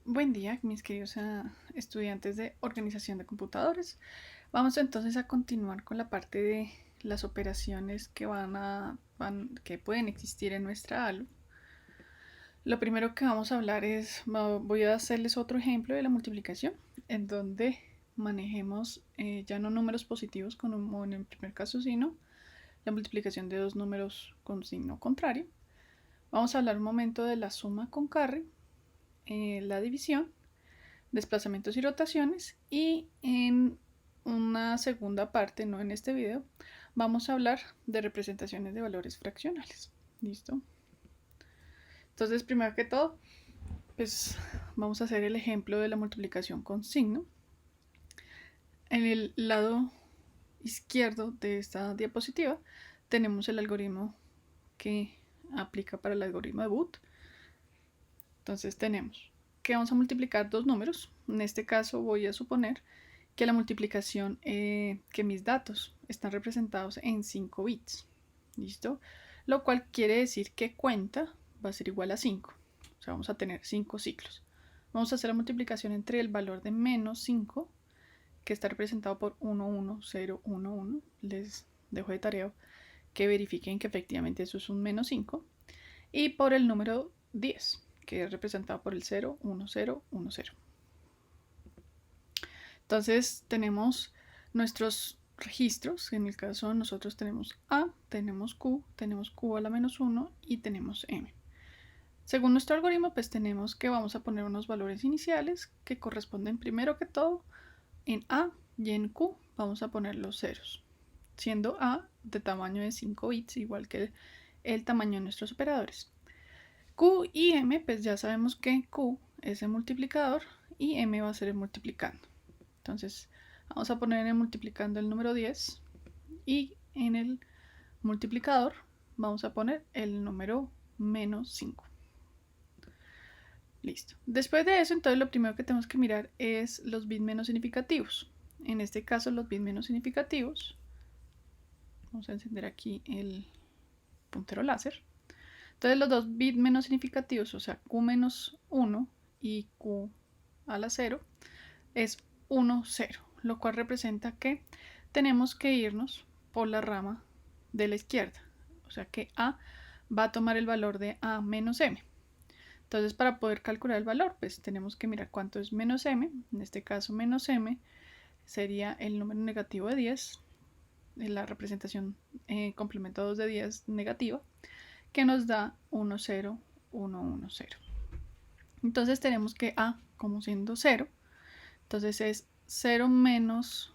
Buen día, mis queridos estudiantes de organización de computadores. Vamos entonces a continuar con la parte de las operaciones que que pueden existir en nuestra ALU. Lo primero que vamos a hablar voy a hacerles otro ejemplo de la multiplicación, en donde manejemos ya no números positivos como en el primer caso, sino la multiplicación de dos números con signo contrario. Vamos a hablar un momento de la suma con carry, la división, desplazamientos y rotaciones, y en una segunda parte, no en este video, vamos a hablar de representaciones de valores fraccionales. ¿Listo? Entonces, primero que todo, pues vamos a hacer el ejemplo de la multiplicación con signo. En el lado izquierdo de esta diapositiva tenemos el algoritmo que aplica para el algoritmo de Booth. Entonces tenemos que vamos a multiplicar dos números. En este caso voy a suponer que la multiplicación, que mis datos están representados en 5 bits. ¿Listo? Lo cual quiere decir que cuenta va a ser igual a 5. O sea, vamos a tener 5 ciclos. Vamos a hacer la multiplicación entre el valor de menos 5, que está representado por 1, 1, 0, 1, 1. Les dejo de tarea que verifiquen que efectivamente eso es un menos 5. Y por el número 10, que es representado por el 0, 1, 0, 1, 0. Entonces tenemos nuestros registros. En el caso de nosotros tenemos A, tenemos Q a la menos 1 y tenemos M. Según nuestro algoritmo, pues tenemos que vamos a poner unos valores iniciales que corresponden primero que todo en A, y en Q vamos a poner los ceros, siendo A de tamaño de 5 bits, igual que el tamaño de nuestros operadores. Q y M, pues ya sabemos que Q es el multiplicador y M va a ser el multiplicando. Entonces vamos a poner en el multiplicando el número 10 y en el multiplicador vamos a poner el número menos 5. Listo. Después de eso, entonces lo primero que tenemos que mirar es los bits menos significativos. En este caso, los bits menos significativos, vamos a encender aquí el puntero láser. Entonces los dos bits menos significativos, o sea, Q menos 1 y Q a la 0, es 1, 0, lo cual representa que tenemos que irnos por la rama de la izquierda. O sea que A va a tomar el valor de A menos M. Entonces, para poder calcular el valor, pues tenemos que mirar cuánto es menos M. En este caso, menos M sería el número negativo de 10, la representación complemento 2 de 10 negativa, que nos da 1, 0, 1, 1, 0. Entonces tenemos que A, como siendo 0, entonces es 0 menos,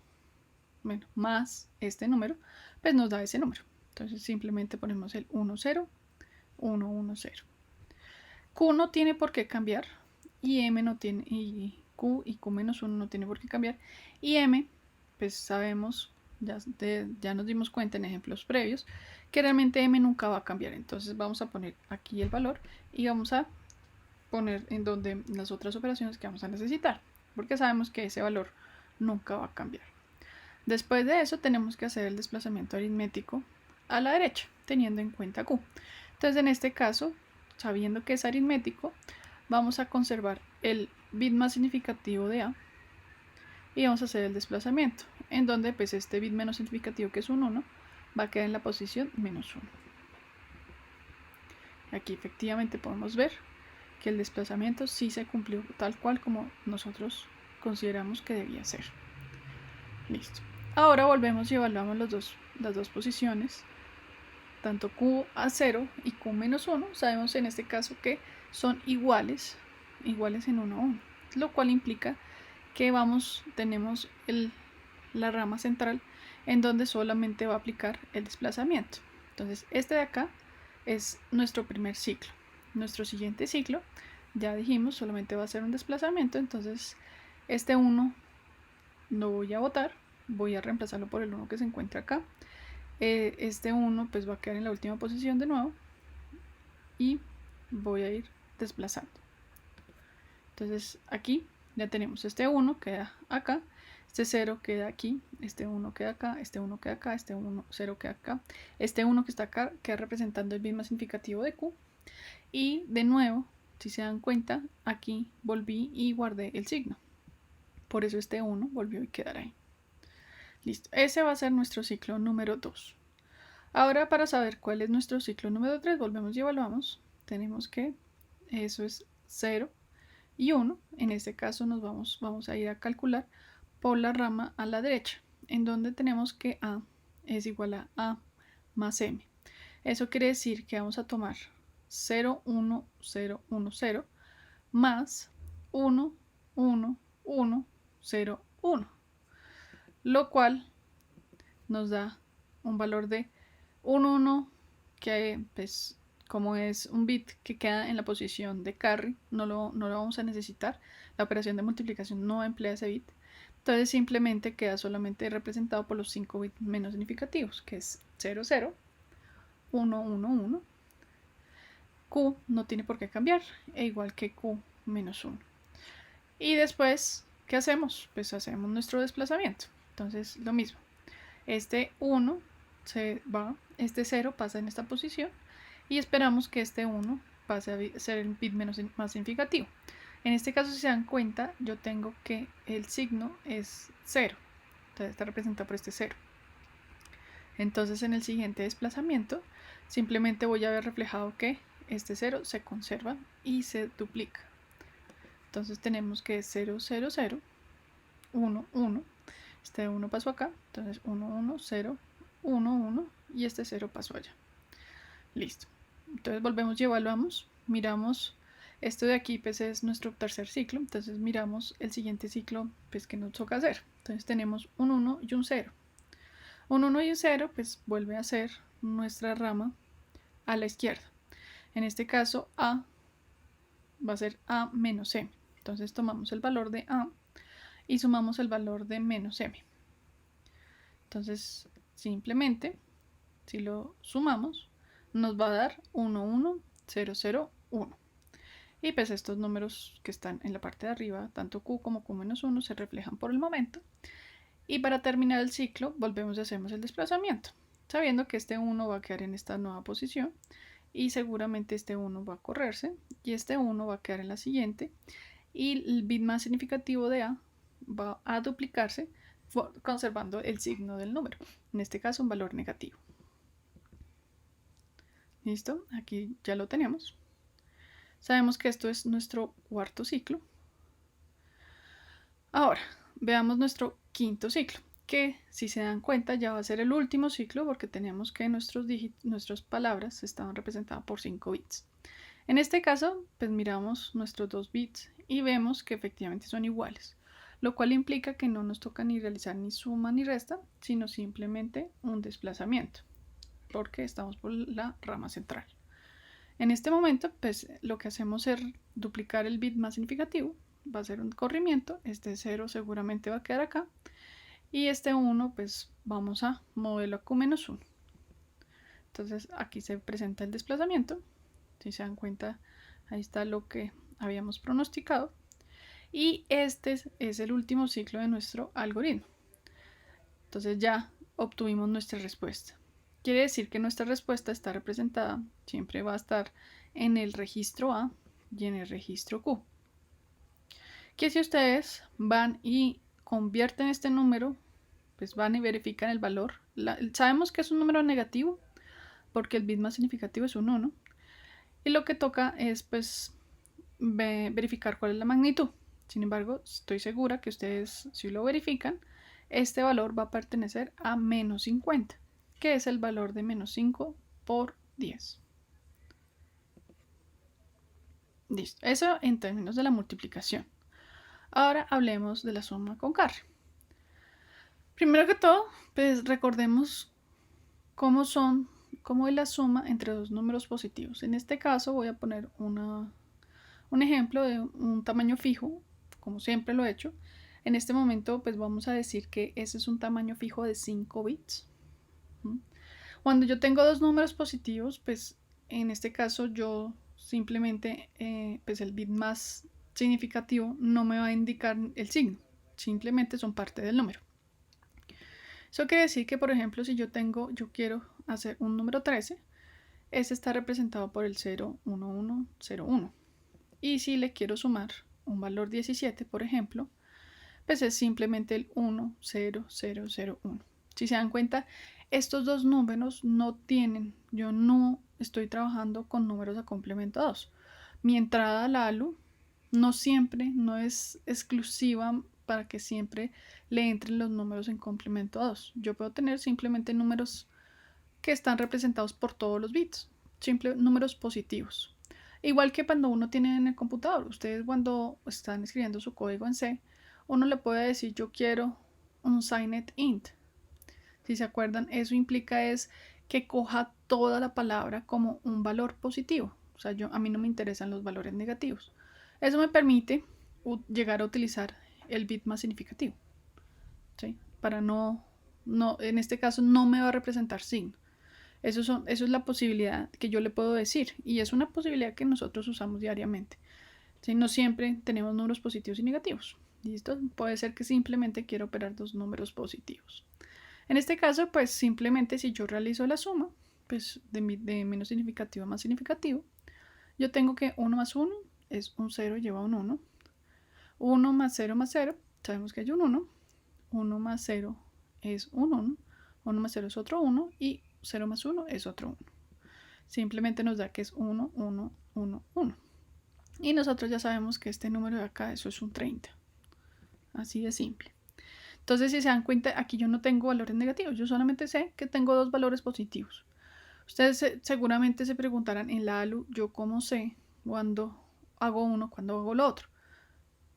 bueno, más este número, pues nos da ese número. Entonces simplemente ponemos el 1, 0, 1, 1, 0. Q no tiene por qué cambiar y M no tiene, y Q menos 1 no tiene por qué cambiar, y M, pues sabemos, ya nos dimos cuenta en ejemplos previos, que realmente M nunca va a cambiar. Entonces vamos a poner aquí el valor y vamos a poner en donde las otras operaciones que vamos a necesitar, porque sabemos que ese valor nunca va a cambiar. Después de eso tenemos que hacer el desplazamiento aritmético a la derecha, teniendo en cuenta Q. Entonces en este caso, sabiendo que es aritmético, vamos a conservar el bit más significativo de A y vamos a hacer el desplazamiento, en donde pues este bit menos significativo, que es un 1, va a quedar en la posición menos 1. Aquí efectivamente podemos ver que el desplazamiento sí se cumplió tal cual como nosotros consideramos que debía ser. Listo. Ahora volvemos y evaluamos las dos posiciones, tanto Q a 0 y Q menos 1. Sabemos en este caso que son iguales en 1 a 1, lo cual implica que tenemos la rama central en donde solamente va a aplicar el desplazamiento. Entonces este de acá es nuestro primer ciclo. Nuestro siguiente ciclo, ya dijimos, solamente va a ser un desplazamiento. Entonces este 1 lo voy a botar, voy a reemplazarlo por el 1 que se encuentra acá. Este 1 pues va a quedar en la última posición de nuevo y voy a ir desplazando. Entonces aquí ya tenemos este 1 queda acá, este 0 queda aquí, este 1 queda acá, este 1 queda acá, este 1, 0 queda acá, este 1 que está acá queda representando el bit más significativo de Q, y de nuevo Si se dan cuenta, aquí volví y guardé el signo. Por eso este 1 volvió a quedar ahí. Listo, ese va a ser nuestro ciclo número 2. Ahora, para saber cuál es nuestro ciclo número 3, volvemos y evaluamos. Tenemos que eso es 0 y 1. En este caso nos vamos a ir a calcular por la rama a la derecha, en donde tenemos que A es igual a más M. Eso quiere decir que vamos a tomar 0, 1, 0, 1, 0 más 1, 1, 1, 0, 1, lo cual nos da un valor de 1, 1, que pues como es un bit que queda en la posición de carry, no lo vamos a necesitar. La operación de multiplicación no emplea ese bit. Entonces simplemente queda solamente representado por los 5 bits menos significativos, que es 0, 0, 1, 1, 1. Q no tiene por qué cambiar, e igual que Q menos 1. Y después, ¿qué hacemos? Pues hacemos nuestro desplazamiento. Entonces lo mismo. Este 1 se va, este 0 pasa en esta posición y esperamos que este 1 pase a ser el bit más significativo. En este caso, si se dan cuenta, yo tengo que el signo es 0. Entonces está representado por este 0. Entonces en el siguiente desplazamiento simplemente voy a ver reflejado que este 0 se conserva y se duplica. Entonces tenemos que 0, 0, 0, 1, 1. Este 1 pasó acá, entonces 1, 1, 0, 1, 1 y este 0 pasó allá. Listo. Entonces volvemos y evaluamos. Miramos, esto de aquí pues es nuestro tercer ciclo, entonces miramos el siguiente ciclo pues que nos toca hacer. Entonces tenemos un 1 y un 0. Un 1 y un 0 pues vuelve a ser nuestra rama a la izquierda. En este caso A va a ser A menos M. Entonces tomamos el valor de A y sumamos el valor de menos M. Entonces simplemente si lo sumamos nos va a dar 1, 1, 0, 0, 1. Y pues estos números que están en la parte de arriba, tanto Q como Q-1, se reflejan por el momento. Y para terminar el ciclo, volvemos y hacemos el desplazamiento, sabiendo que este 1 va a quedar en esta nueva posición y seguramente este 1 va a correrse y este 1 va a quedar en la siguiente y el bit más significativo de A va a duplicarse conservando el signo del número, en este caso un valor negativo. ¿Listo? Aquí ya lo tenemos. Sabemos que esto es nuestro cuarto ciclo. Ahora, veamos nuestro quinto ciclo, que si se dan cuenta ya va a ser el último ciclo porque tenemos que nuestras palabras estaban representadas por 5 bits. En este caso, pues miramos nuestros 2 bits y vemos que efectivamente son iguales, lo cual implica que no nos toca ni realizar ni suma ni resta, sino simplemente un desplazamiento, porque estamos por la rama central. En este momento, pues lo que hacemos es duplicar el bit más significativo, va a ser un corrimiento, este 0 seguramente va a quedar acá, y este 1 pues vamos a moverlo a Q-1. Entonces aquí se presenta el desplazamiento, si se dan cuenta ahí está lo que habíamos pronosticado, y este es el último ciclo de nuestro algoritmo. Entonces ya obtuvimos nuestra respuesta. Quiere decir que nuestra respuesta está representada, siempre va a estar en el registro A y en el registro Q. Que si ustedes van y convierten este número, pues van y verifican el valor. Sabemos que es un número negativo porque el bit más significativo es un 1. Y lo que toca es pues verificar cuál es la magnitud. Sin embargo, estoy segura que ustedes si lo verifican, este valor va a pertenecer a menos 50, que es el valor de menos 5 por 10. Listo, eso en términos de la multiplicación. Ahora hablemos de la suma con carry. Primero que todo, pues recordemos cómo es la suma entre dos números positivos. En este caso voy a poner un ejemplo de un tamaño fijo, como siempre lo he hecho. En este momento pues vamos a decir que ese es un tamaño fijo de 5 bits. Cuando yo tengo dos números positivos, pues en este caso yo simplemente pues el bit más significativo no me va a indicar el signo, simplemente son parte del número. Eso quiere decir que, por ejemplo, si yo quiero hacer un número 13, ese está representado por el 0, 1, 1, 0, 1. Y si le quiero sumar un valor 17, por ejemplo, pues es simplemente el 1, 0, 0, 0, 1. Si se dan cuenta, estos dos números no tienen, yo no estoy trabajando con números a complemento 2. Mi entrada al ALU no siempre, no es exclusiva para que siempre le entren los números en complemento 2. Yo puedo tener simplemente números que están representados por todos los bits, simples números positivos. Igual que cuando uno tiene en el computador, ustedes cuando están escribiendo su código en C, uno le puede decir yo quiero un signed int. Si se acuerdan, eso implica es que coja toda la palabra como un valor positivo. O sea, a mí no me interesan los valores negativos. Eso me permite llegar a utilizar el bit más significativo. ¿Sí? Para en este caso no me va a representar signo. Eso es la posibilidad que yo le puedo decir y es una posibilidad que nosotros usamos diariamente. ¿Sí? No siempre tenemos números positivos y negativos. ¿Listo? Puede ser que simplemente quiero operar dos números positivos. En este caso, pues simplemente si yo realizo la suma, pues de menos significativo a más significativo, yo tengo que 1 más 1 es un 0 lleva un 1. 1 más 0 más 0, sabemos que hay un 1. 1 más 0 es un 1. 1 más 0 es otro 1 y 0 más 1 es otro 1. Simplemente nos da que es 1, 1, 1, 1. Y nosotros ya sabemos que este número de acá, eso es un 30. Así de simple. Entonces, si se dan cuenta, aquí yo no tengo valores negativos. Yo solamente sé que tengo dos valores positivos. Ustedes seguramente se preguntarán en la ALU, ¿yo cómo sé cuando hago uno, cuando hago lo otro?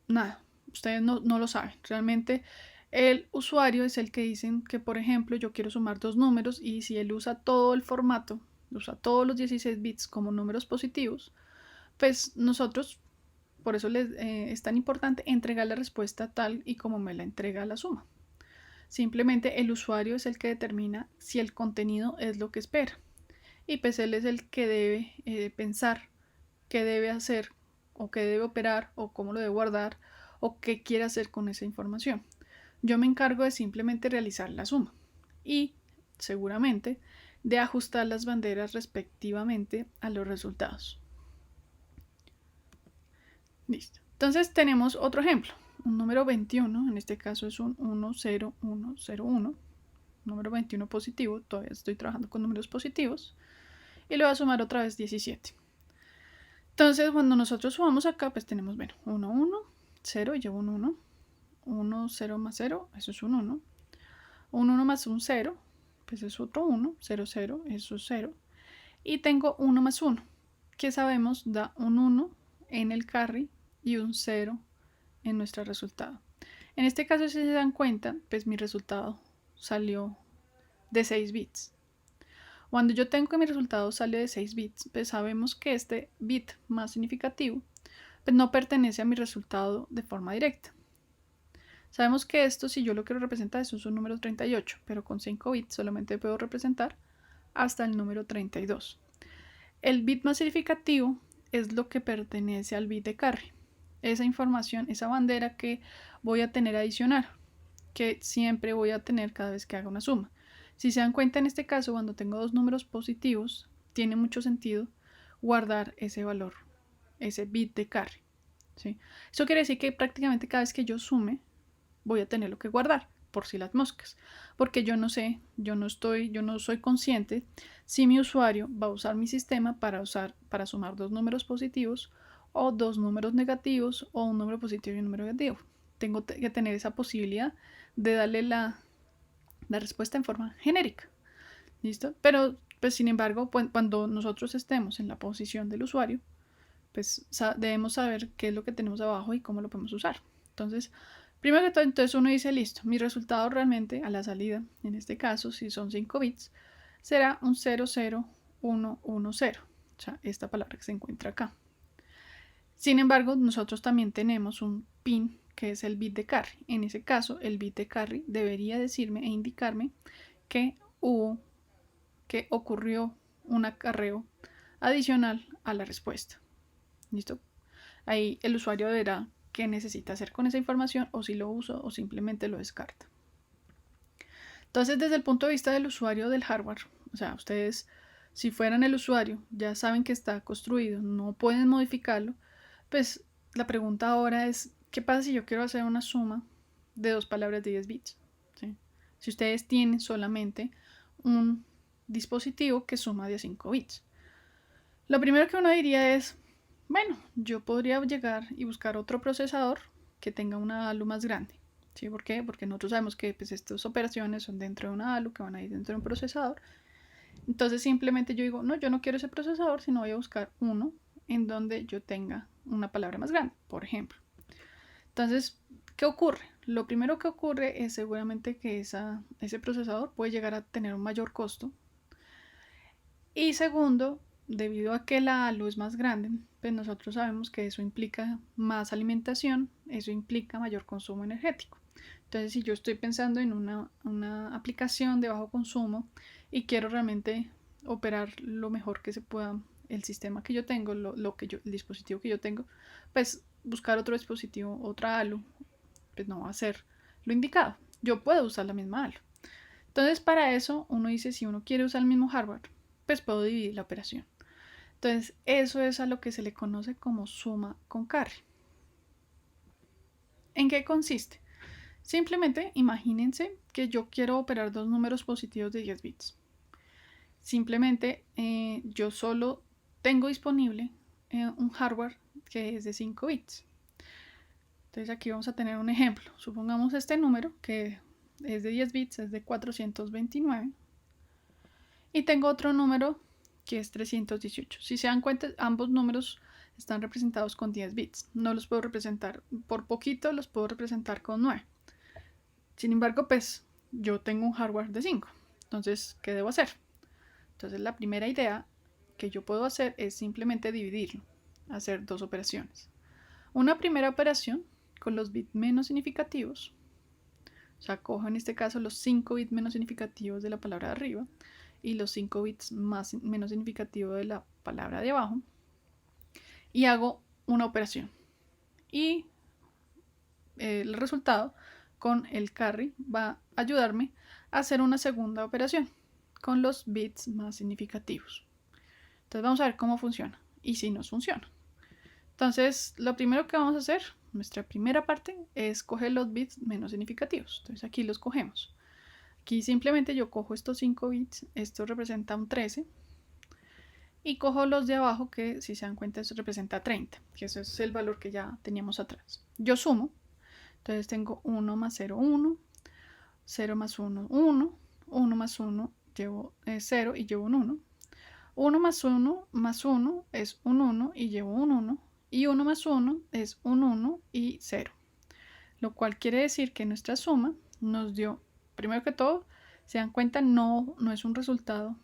Nada, ustedes no lo saben. Realmente el usuario es el que dicen que, por ejemplo, yo quiero sumar dos números y si él usa todo el formato, usa todos los 16 bits como números positivos, pues nosotros, por eso es tan importante entregar la respuesta tal y como me la entrega la suma. Simplemente el usuario es el que determina si el contenido es lo que espera. Y pues él es el que debe pensar qué debe hacer o qué debe operar o cómo lo debe guardar o qué quiere hacer con esa información. Yo me encargo de simplemente realizar la suma y seguramente de ajustar las banderas respectivamente a los resultados. Listo. Entonces tenemos otro ejemplo. Un número 21, en este caso es un 10101. Número 21 positivo, todavía estoy trabajando con números positivos. Y le voy a sumar otra vez 17. Entonces, cuando nosotros sumamos acá, pues tenemos, bueno, 1, 1, 0, llevo un 1. 1, 0 más 0, eso es un 1. Un 1 más un 0, pues es otro 1. 0, 0, eso es 0. Y tengo 1 más 1, que sabemos da un 1 en el carry y un 0 en nuestro resultado. En este caso, si se dan cuenta, pues mi resultado salió de 6 bits. Cuando yo tengo que mi resultado sale de 6 bits, pues sabemos que este bit más significativo pues no pertenece a mi resultado de forma directa. Sabemos que esto, si yo lo quiero representar, eso es un número 38, pero con 5 bits solamente puedo representar hasta el número 32. El bit más significativo es lo que pertenece al bit de carry. Esa información, esa bandera que voy a tener adicional, que siempre voy a tener cada vez que haga una suma. Si se dan cuenta, en este caso, cuando tengo dos números positivos, tiene mucho sentido guardar ese valor, ese bit de carry. ¿Sí? Eso quiere decir que prácticamente cada vez que yo sume, voy a tenerlo que guardar, por si las moscas. Porque yo no sé, yo no soy consciente si mi usuario va a usar mi sistema para sumar dos números positivos o dos números negativos o un número positivo y un número negativo. Tengo que tener esa posibilidad de darle la respuesta en forma genérica. ¿Listo? Pero, pues, sin embargo, cuando nosotros estemos en la posición del usuario, pues debemos saber qué es lo que tenemos abajo y cómo lo podemos usar. Entonces, primero que todo, entonces uno dice, listo, mi resultado realmente a la salida, en este caso, si son 5 bits, será un 00110. O sea, esta palabra que se encuentra acá. Sin embargo, nosotros también tenemos un pin que es el bit de carry. En ese caso, el bit de carry debería decirme e indicarme que ocurrió un acarreo adicional a la respuesta. ¿Listo? Ahí el usuario verá qué necesita hacer con esa información o si lo usa o simplemente lo descarta. Entonces, desde el punto de vista del usuario del hardware, o sea, ustedes, si fueran el usuario, ya saben que está construido, no pueden modificarlo, Pues la pregunta ahora es, ¿qué pasa si yo quiero hacer una suma de dos palabras de 10 bits? ¿Sí? Si ustedes tienen solamente un dispositivo que suma de 5 bits. Lo primero que uno diría es, bueno, yo podría llegar y buscar otro procesador que tenga una ALU más grande. ¿Sí? ¿Por qué? Porque nosotros sabemos que pues, estas operaciones son dentro de una ALU que van a ir dentro de un procesador. Entonces simplemente yo digo, no, yo no quiero ese procesador, sino voy a buscar uno en donde yo tenga una palabra más grande, por ejemplo. Entonces, ¿qué ocurre? Lo primero que ocurre es seguramente que ese procesador puede llegar a tener un mayor costo. Y segundo, debido a que la ALU es más grande, pues nosotros sabemos que eso implica más alimentación, eso implica mayor consumo energético. Entonces, si yo estoy pensando en una aplicación de bajo consumo y quiero realmente operar lo mejor que se pueda el sistema que yo tengo, el dispositivo que yo tengo, pues buscar otro dispositivo, otra ALU, pues no va a ser lo indicado. Yo puedo usar la misma ALU. Entonces, para eso, uno dice, si uno quiere usar el mismo hardware, pues puedo dividir la operación. Entonces, eso es a lo que se le conoce como suma con carry. ¿En qué consiste? Simplemente imagínense que yo quiero operar dos números positivos de 10 bits. Simplemente yo solo tengo disponible un hardware que es de 5 bits. Entonces aquí vamos a tener un ejemplo. Supongamos este número que es de 10 bits, es de 429. Y tengo otro número que es 318. Si se dan cuenta, ambos números están representados con 10 bits. No los puedo representar por poquito, los puedo representar con 9. Sin embargo, pues yo tengo un hardware de 5. Entonces, ¿qué debo hacer? Entonces, la primera idea que yo puedo hacer es simplemente dividirlo, hacer dos operaciones. Una primera operación con los bits menos significativos. O sea, cojo en este caso los 5 bits menos significativos de la palabra de arriba y los 5 bits menos significativos de la palabra de abajo y hago una operación. Y el resultado con el carry va a ayudarme a hacer una segunda operación con los bits más significativos. Entonces vamos a ver cómo funciona y si nos funciona. Entonces lo primero que vamos a hacer, nuestra primera parte, es coger los bits menos significativos. Entonces aquí los cogemos. Aquí simplemente yo cojo estos 5 bits, esto representa un 13, y cojo los de abajo que si se dan cuenta eso representa 30, que ese es el valor que ya teníamos atrás. Yo sumo, entonces tengo 1 más 0, 1, 0 más 1, 1, 1 más 1 llevo 0 y llevo un 1, 1 más 1 es un 1 y llevo un 1, y 1 más 1 es un 1 y 0, lo cual quiere decir que nuestra suma nos dio, primero que todo, se dan cuenta, no es un resultado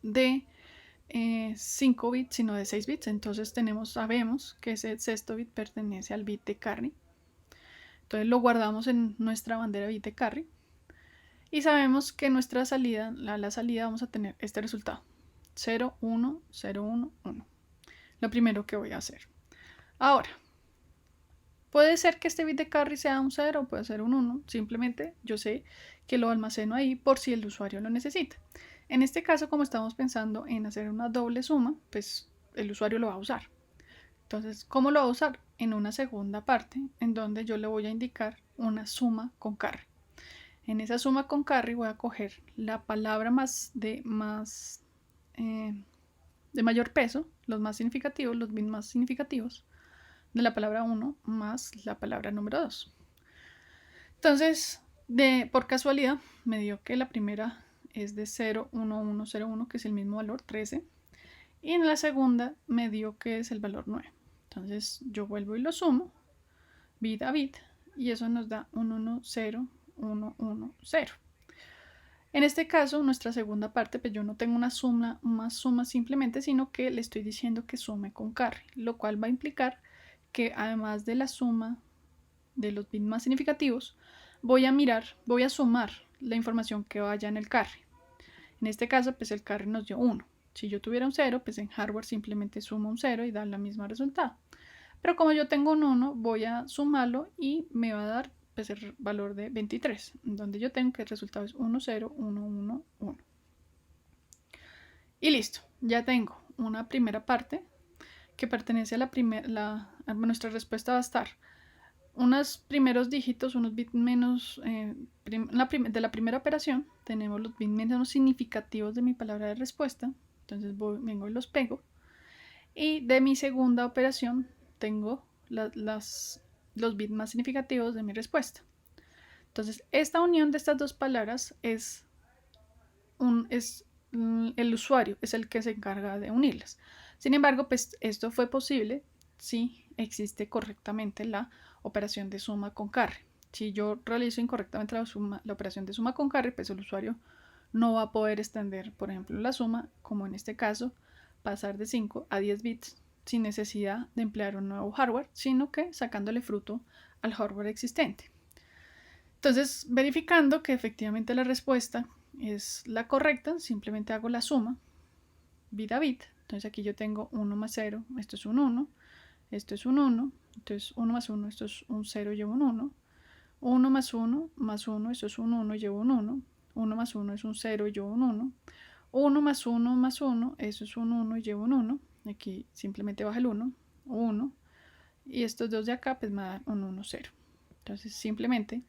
de 5 bits, sino de 6 bits. Entonces sabemos que ese sexto bit pertenece al bit de carry. Entonces lo guardamos en nuestra bandera bit de carry. Y sabemos que nuestra salida, la salida vamos a tener este resultado. 0, 1, 0, 1, 1. Lo primero que voy a hacer. Ahora, puede ser que este bit de carry sea un 0, puede ser un 1. Simplemente yo sé que lo almaceno ahí por si el usuario lo necesita. En este caso, como estamos pensando en hacer una doble suma, pues el usuario lo va a usar. Entonces, ¿cómo lo va a usar? En una segunda parte, en donde yo le voy a indicar una suma con carry. En esa suma con carry voy a coger la palabra de mayor peso, los más significativos, los bits más significativos, de la palabra 1 más la palabra número 2. Entonces, por casualidad, me dio que la primera es de 0, 1, 1, 0, 1, que es el mismo valor, 13. Y en la segunda me dio que es el valor 9. Entonces yo vuelvo y lo sumo, bit a bit, y eso nos da un 1, 0, 1, 1, 0. En este caso, nuestra segunda parte, pues yo no tengo una suma simplemente, sino que le estoy diciendo que sume con carry, lo cual va a implicar que además de la suma de los bits más significativos, voy a sumar la información que vaya en el carry. En este caso, pues el carry nos dio 1. Si yo tuviera un 0, pues en hardware simplemente sumo un 0 y da la misma resultado. Pero como yo tengo un 1, voy a sumarlo y me va a dar pues, el valor de 23, donde yo tengo que el resultado es 1, 0, 1, 1, 1. Y listo, ya tengo una primera parte que pertenece a nuestra respuesta va a estar unos primeros dígitos, unos bits menos, de la primera operación tenemos los bits menos significativos de mi palabra de respuesta, entonces vengo y los pego, y de mi segunda operación tengo los bits más significativos de mi respuesta. Entonces esta unión de estas dos palabras es el usuario, es el que se encarga de unirlas. Sin embargo, pues esto fue posible si existe correctamente la operación de suma con carry. Si yo realizo incorrectamente la operación de suma con carry, pues el usuario no va a poder extender, por ejemplo, la suma, como en este caso, pasar de 5 a 10 bits sin necesidad de emplear un nuevo hardware, sino que sacándole fruto al hardware existente. Entonces, verificando que efectivamente la respuesta es la correcta, simplemente hago la suma bit a bit. Entonces aquí yo tengo 1 más 0, esto es un 1, esto es un 1, entonces 1 más 1, esto es un 0, llevo un 1, 1 más 1 más 1, esto es un 1, llevo un 1, 1 más 1 es un 0, llevo un 1, 1 más 1 más 1, eso es un 1 y llevo un 1, aquí simplemente baja el 1, 1, y estos dos de acá pues me dan un 1, 0. Entonces simplemente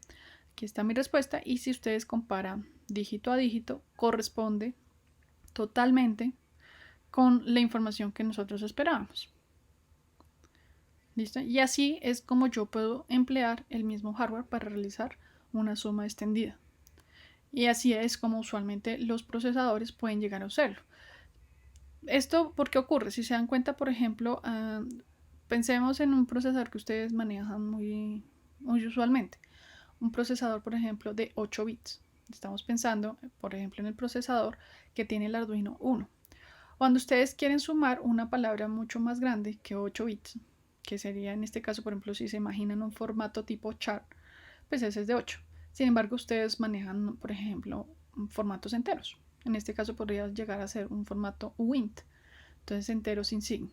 aquí está mi respuesta, y si ustedes comparan dígito a dígito, corresponde totalmente con la información que nosotros esperábamos. ¿Listo? Y así es como yo puedo emplear el mismo hardware para realizar una suma extendida. Y así es como usualmente los procesadores pueden llegar a usarlo. ¿Esto por qué ocurre? Si se dan cuenta, por ejemplo, pensemos en un procesador que ustedes manejan muy usualmente. Un procesador, por ejemplo, de 8 bits. Estamos pensando, por ejemplo, en el procesador que tiene el Arduino Uno. Cuando ustedes quieren sumar una palabra mucho más grande que 8 bits, que sería en este caso, por ejemplo, si se imaginan un formato tipo char, pues ese es de 8. Sin embargo, ustedes manejan, por ejemplo, formatos enteros. En este caso podría llegar a ser un formato UINT, entonces enteros sin signo.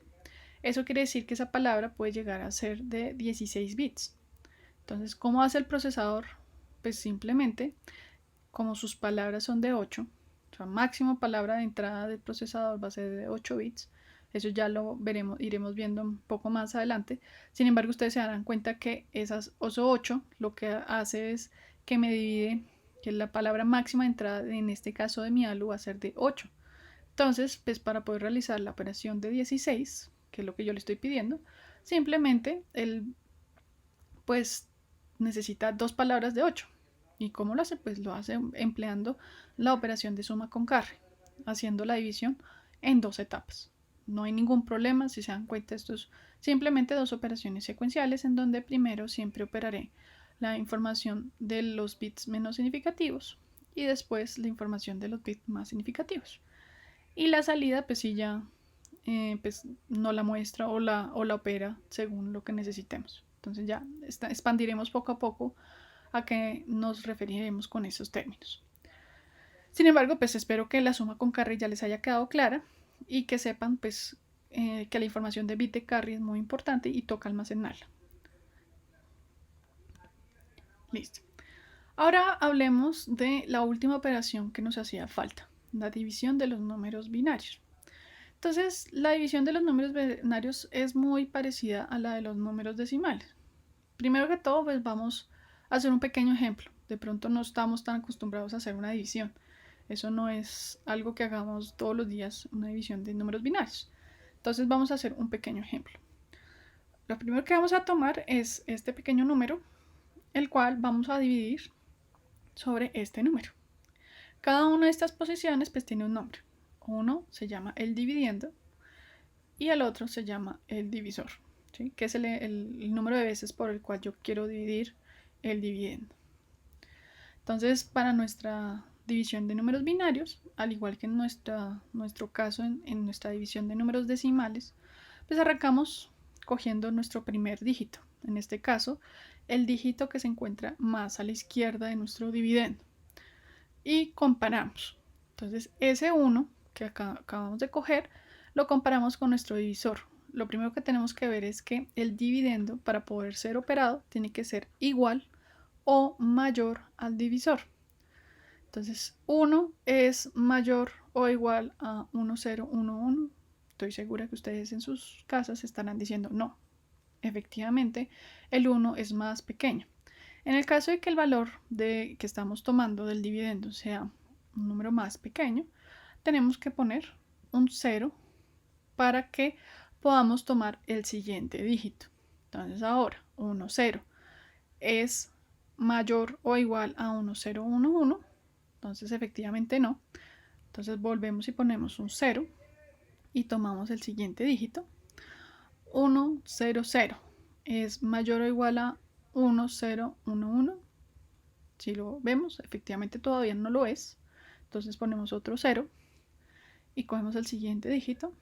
Eso quiere decir que esa palabra puede llegar a ser de 16 bits. Entonces, ¿cómo hace el procesador? Pues simplemente, como sus palabras son de 8, o sea, máximo palabra de entrada del procesador va a ser de 8 bits. Eso ya lo veremos, iremos viendo un poco más adelante. Sin embargo, ustedes se darán cuenta que esos 8 lo que hace es que me divide, que la palabra máxima de entrada, en este caso de mi ALU, va a ser de 8. Entonces, pues para poder realizar la operación de 16, que es lo que yo le estoy pidiendo, simplemente él pues necesita dos palabras de 8. ¿Y cómo lo hace? Pues lo hace empleando la operación de suma con carry, haciendo la división en dos etapas. No hay ningún problema, si se dan cuenta, esto es simplemente dos operaciones secuenciales en donde primero siempre operaré la información de los bits menos significativos y después la información de los bits más significativos. Y la salida pues sí ya pues no la muestra o la opera según lo que necesitemos. Entonces ya expandiremos poco a poco a qué nos referiremos con esos términos. Sin embargo, pues espero que la suma con carry ya les haya quedado clara y que sepan pues que la información de bit de carry es muy importante y toca almacenarla. Listo. Ahora hablemos de la última operación que nos hacía falta, la división de los números binarios. Entonces, la división de los números binarios es muy parecida a la de los números decimales. Primero que todo, pues vamos a hacer un pequeño ejemplo. De pronto no estamos tan acostumbrados a hacer una división. Eso no es algo que hagamos todos los días, una división de números binarios. Entonces vamos a hacer un pequeño ejemplo. Lo primero que vamos a tomar es este pequeño número, el cual vamos a dividir sobre este número. Cada una de estas posiciones pues tiene un nombre. Uno se llama el dividiendo y el otro se llama el divisor, ¿sí? Que es el número de veces por el cual yo quiero dividir el dividendo. Entonces, para nuestra división de números binarios, al igual que en nuestro caso en nuestra división de números decimales, pues arrancamos cogiendo nuestro primer dígito. En este caso, el dígito que se encuentra más a la izquierda de nuestro dividendo. Y comparamos. Entonces, ese 1 que acabamos de coger, lo comparamos con nuestro divisor. Lo primero que tenemos que ver es que el dividendo, para poder ser operado, tiene que ser igual o mayor al divisor. Entonces 1 es mayor o igual a 1, 0, 1, 1. estoy segura que ustedes en sus casas estarán diciendo no. Efectivamente, el 1 es más pequeño. En el caso de que el valor que estamos tomando del dividendo sea un número más pequeño, tenemos que poner un 0 para que podamos tomar el siguiente dígito. Entonces ahora 1, 0 es mayor o igual a 1, 0, 1, 1. Entonces efectivamente no. Entonces volvemos y ponemos un 0 y tomamos el siguiente dígito. 1, 0, 0 es mayor o igual a 1, 0, 1, 1. Si lo vemos, efectivamente todavía no lo es. Entonces ponemos otro 0 y cogemos el siguiente dígito.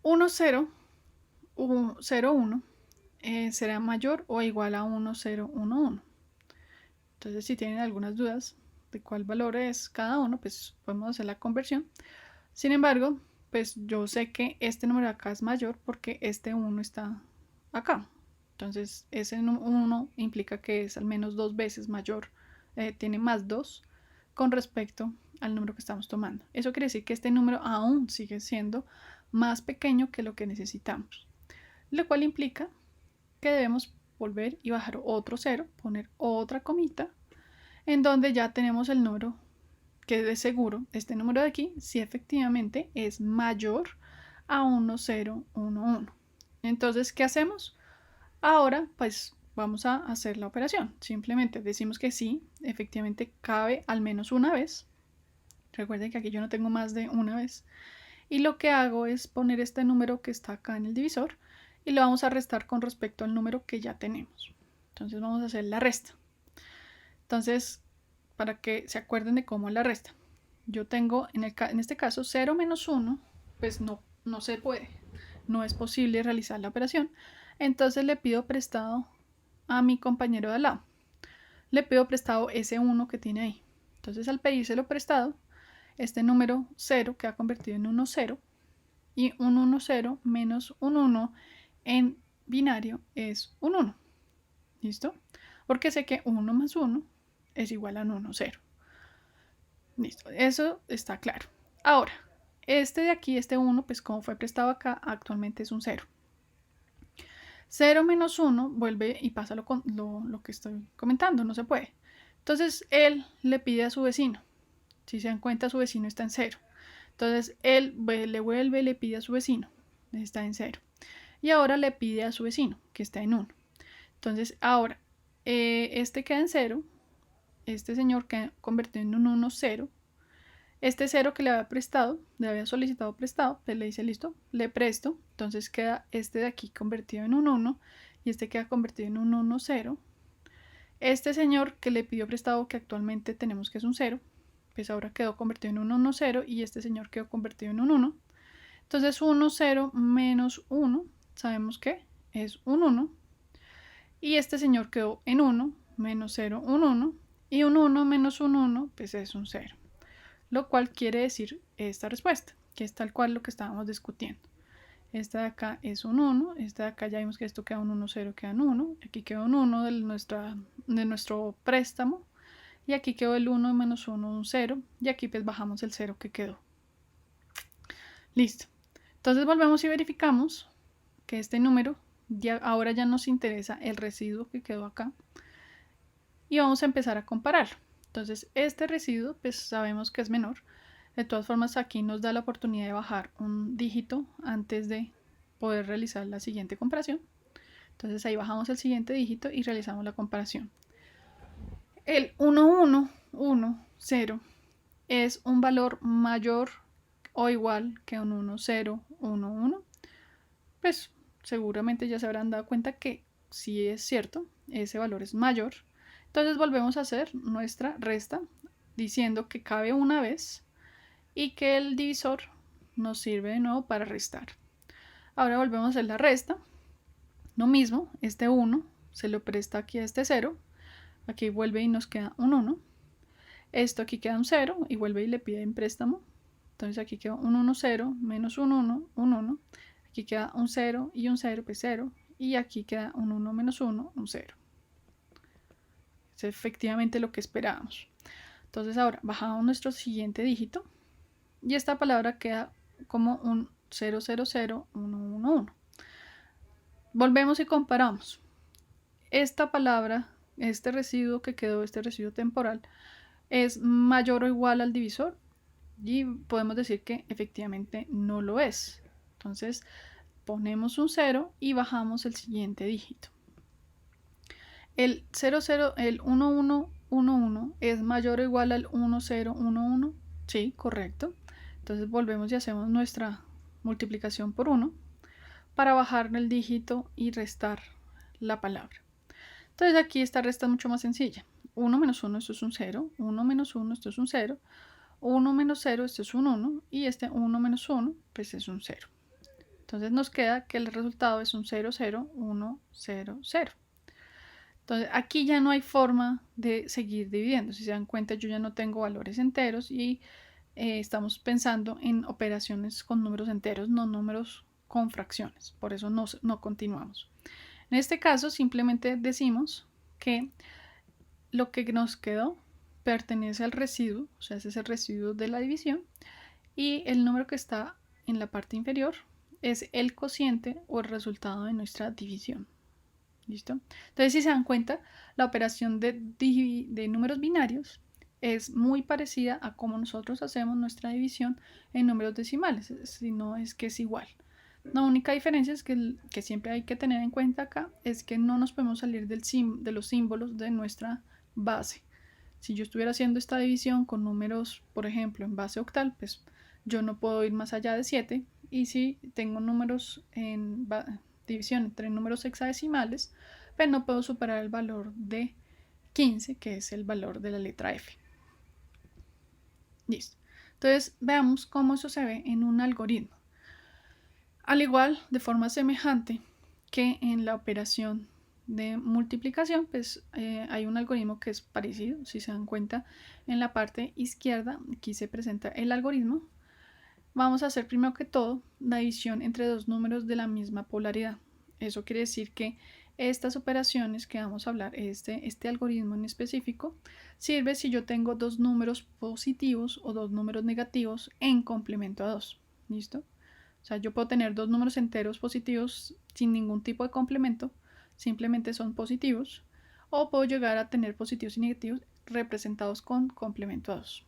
1, 0, 0, 1 será mayor o igual a 1, 0, 1, 1. Entonces si tienen algunas dudas de cuál valor es cada uno, pues podemos hacer la conversión. Sin embargo, pues yo sé que este número de acá es mayor porque este 1 está acá. Entonces ese 1 implica que es al menos 2 veces mayor, tiene más 2 con respecto al número que estamos tomando. Eso quiere decir que este número aún sigue siendo más pequeño que lo que necesitamos, lo cual implica que debemos volver y bajar otro 0, poner otra comita, en donde ya tenemos el número que de seguro este número de aquí sí efectivamente es mayor a 1, 0, 1, 1. Entonces, ¿qué hacemos? Ahora, pues vamos a hacer la operación. Simplemente decimos que sí, efectivamente cabe al menos una vez. Recuerden que aquí yo no tengo más de una vez. Y lo que hago es poner este número que está acá en el divisor y lo vamos a restar con respecto al número que ya tenemos. Entonces vamos a hacer la resta. Entonces, para que se acuerden de cómo es la resta. Yo tengo, en este caso, 0 menos 1, pues no se puede. No es posible realizar la operación. Entonces le pido prestado a mi compañero de al lado. Le pido prestado ese 1 que tiene ahí. Entonces al pedírselo prestado, este número 0 queda convertido en 1, 0. Y un 1, 0 menos un 1 en binario es un 1. ¿Listo? Porque sé que 1 más 1 es igual a un 1, 0. Listo, eso está claro. Ahora, este de aquí, este 1, pues como fue prestado acá, actualmente es un 0. 0 menos 1 vuelve y pasa lo que estoy comentando, no se puede. Entonces él le pide a su vecino. Si se dan cuenta, su vecino está en 0. Entonces él le vuelve y le pide a su vecino, está en 0. Y ahora le pide a su vecino, que está en 1. Entonces ahora, este queda en 0. Este señor queda convertido en un 1, 0. Este 0 que le había prestado, le había solicitado prestado, pues le dice listo, le presto. Entonces queda este de aquí convertido en un 1 y este queda convertido en un 1, 0. Este señor que le pidió prestado, que actualmente tenemos que es un 0, pues ahora quedó convertido en un 1, 0 y este señor quedó convertido en un 1. Entonces 1, 0 menos 1, sabemos que es un 1. Y este señor quedó en 1, menos 0, un 1. Y un 1 menos un 1, pues es un 0. Lo cual quiere decir esta respuesta, que es tal cual lo que estábamos discutiendo. Esta de acá es un 1, esta de acá ya vimos que esto queda un 1, 0, queda un 1. Aquí queda un 1 de nuestro préstamo. Y aquí quedó el 1 menos 1, un 0. Y aquí pues bajamos el 0 que quedó. Listo. Entonces volvemos y verificamos que este número, ahora ya nos interesa el residuo que quedó acá. Y vamos a empezar a compararlo. Entonces este residuo pues sabemos que es menor. De todas formas aquí nos da la oportunidad de bajar un dígito antes de poder realizar la siguiente comparación. Entonces ahí bajamos el siguiente dígito y realizamos la comparación. El 1, 1, 1, 0 es un valor mayor o igual que un 1, 0, 1, 1. Pues seguramente ya se habrán dado cuenta que sí es cierto, ese valor es mayor. Entonces volvemos a hacer nuestra resta diciendo que cabe una vez y que el divisor nos sirve de nuevo para restar. Ahora volvemos a hacer la resta. Lo mismo, este 1 se lo presta aquí a este 0. Aquí vuelve y nos queda un 1. Esto aquí queda un 0 y vuelve y le pide en préstamo. Entonces aquí queda un 1, 0, menos un 1, un 1. Aquí queda un 0 y un 0, pues 0. Y aquí queda un 1 menos 1, un 0. Es efectivamente lo que esperábamos. Entonces ahora bajamos nuestro siguiente dígito y esta palabra queda como un 000111. Volvemos y comparamos. Esta palabra, este residuo que quedó, este residuo temporal, es mayor o igual al divisor, y podemos decir que efectivamente no lo es. Entonces ponemos un 0 y bajamos el siguiente dígito. El 1111 es mayor o igual al 1011. Sí, correcto. Entonces volvemos y hacemos nuestra multiplicación por 1 para bajar el dígito y restar la palabra. Entonces aquí esta resta es mucho más sencilla. 1 menos 1, esto es un 0. 1 menos 1, esto es un 0. 1 menos 0, esto es un 1. Y este 1 menos 1, pues es un 0. Entonces nos queda que el resultado es un 0, 0, 1, 0, 0. Entonces aquí ya no hay forma de seguir dividiendo. Si se dan cuenta, yo ya no tengo valores enteros y estamos pensando en operaciones con números enteros, no números con fracciones. Por eso no continuamos. En este caso simplemente decimos que lo que nos quedó pertenece al residuo, o sea, ese es el residuo de la división, y el número que está en la parte inferior es el cociente o el resultado de nuestra división. ¿Listo? Entonces, si se dan cuenta, la operación de números binarios es muy parecida a cómo nosotros hacemos nuestra división en números decimales, si no es que es igual. La única diferencia es que siempre hay que tener en cuenta acá es que no nos podemos salir de los símbolos de nuestra base. Si yo estuviera haciendo esta división con números, por ejemplo, en base octal, pues yo no puedo ir más allá de 7. Y si tengo números en división entre números hexadecimales, pues no puedo superar el valor de 15, que es el valor de la letra F. Listo. Entonces veamos cómo eso se ve en un algoritmo. Al igual, de forma semejante que en la operación de multiplicación, pues hay un algoritmo que es parecido. Si se dan cuenta, en la parte izquierda aquí se presenta el algoritmo. Vamos a hacer primero que todo la división entre dos números de la misma polaridad. Eso quiere decir que estas operaciones que vamos a hablar, este algoritmo en específico, sirve si yo tengo dos números positivos o dos números negativos en complemento a 2. ¿Listo? O sea, yo puedo tener dos números enteros positivos sin ningún tipo de complemento, simplemente son positivos, o puedo llegar a tener positivos y negativos representados con complemento a 2.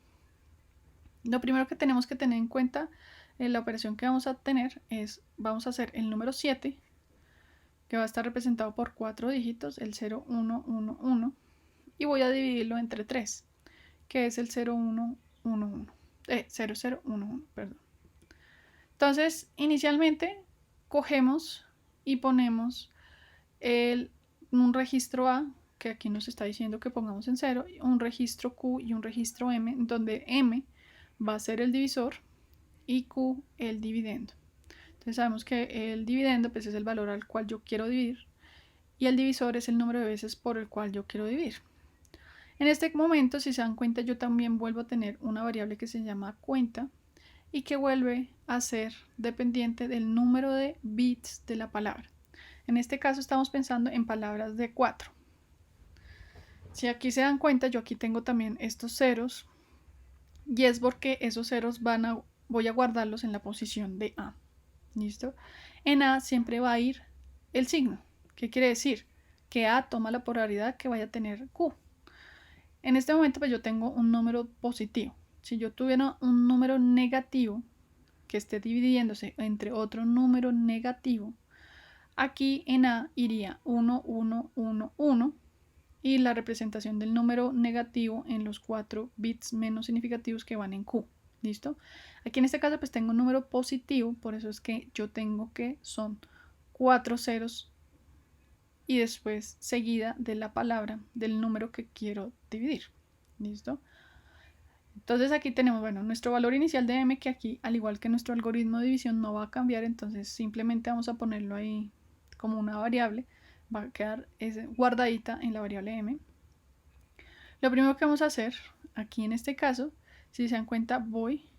Lo primero que tenemos que tener en cuenta en la operación que vamos a tener es, vamos a hacer el número 7, que va a estar representado por 4 dígitos, el 0, 1, 1, 1, y voy a dividirlo entre 3, que es el 0, 1, 1, 1, 0, 0, 1, 1, perdón. Entonces, inicialmente cogemos y ponemos un registro A, que aquí nos está diciendo que pongamos en 0, un registro Q y un registro M, donde M va a ser el divisor y Q el dividendo. Entonces sabemos que el dividendo pues, es el valor al cual yo quiero dividir y el divisor es el número de veces por el cual yo quiero dividir. En este momento, si se dan cuenta, yo también vuelvo a tener una variable que se llama cuenta y que vuelve a ser dependiente del número de bits de la palabra. En este caso estamos pensando en palabras de 4. Si aquí se dan cuenta, yo aquí tengo también estos ceros y es porque esos ceros voy a guardarlos en la posición de A. ¿Listo? En A siempre va a ir el signo. ¿Qué quiere decir? Que A toma la polaridad que vaya a tener Q. En este momento pues yo tengo un número positivo. Si yo tuviera un número negativo que esté dividiéndose entre otro número negativo, aquí en A iría 1, 1, 1, 1 y la representación del número negativo en los 4 bits menos significativos que van en Q. ¿Listo? Aquí en este caso pues tengo un número positivo, por eso es que yo tengo que son 4 ceros y después seguida de la palabra del número que quiero dividir. ¿Listo? Entonces aquí tenemos, bueno, nuestro valor inicial de m, que aquí, al igual que nuestro algoritmo de división, no va a cambiar, entonces simplemente vamos a ponerlo ahí como una variable, va a quedar guardadita en la variable m. Lo primero que vamos a hacer, aquí en este caso, si se dan cuenta, voy,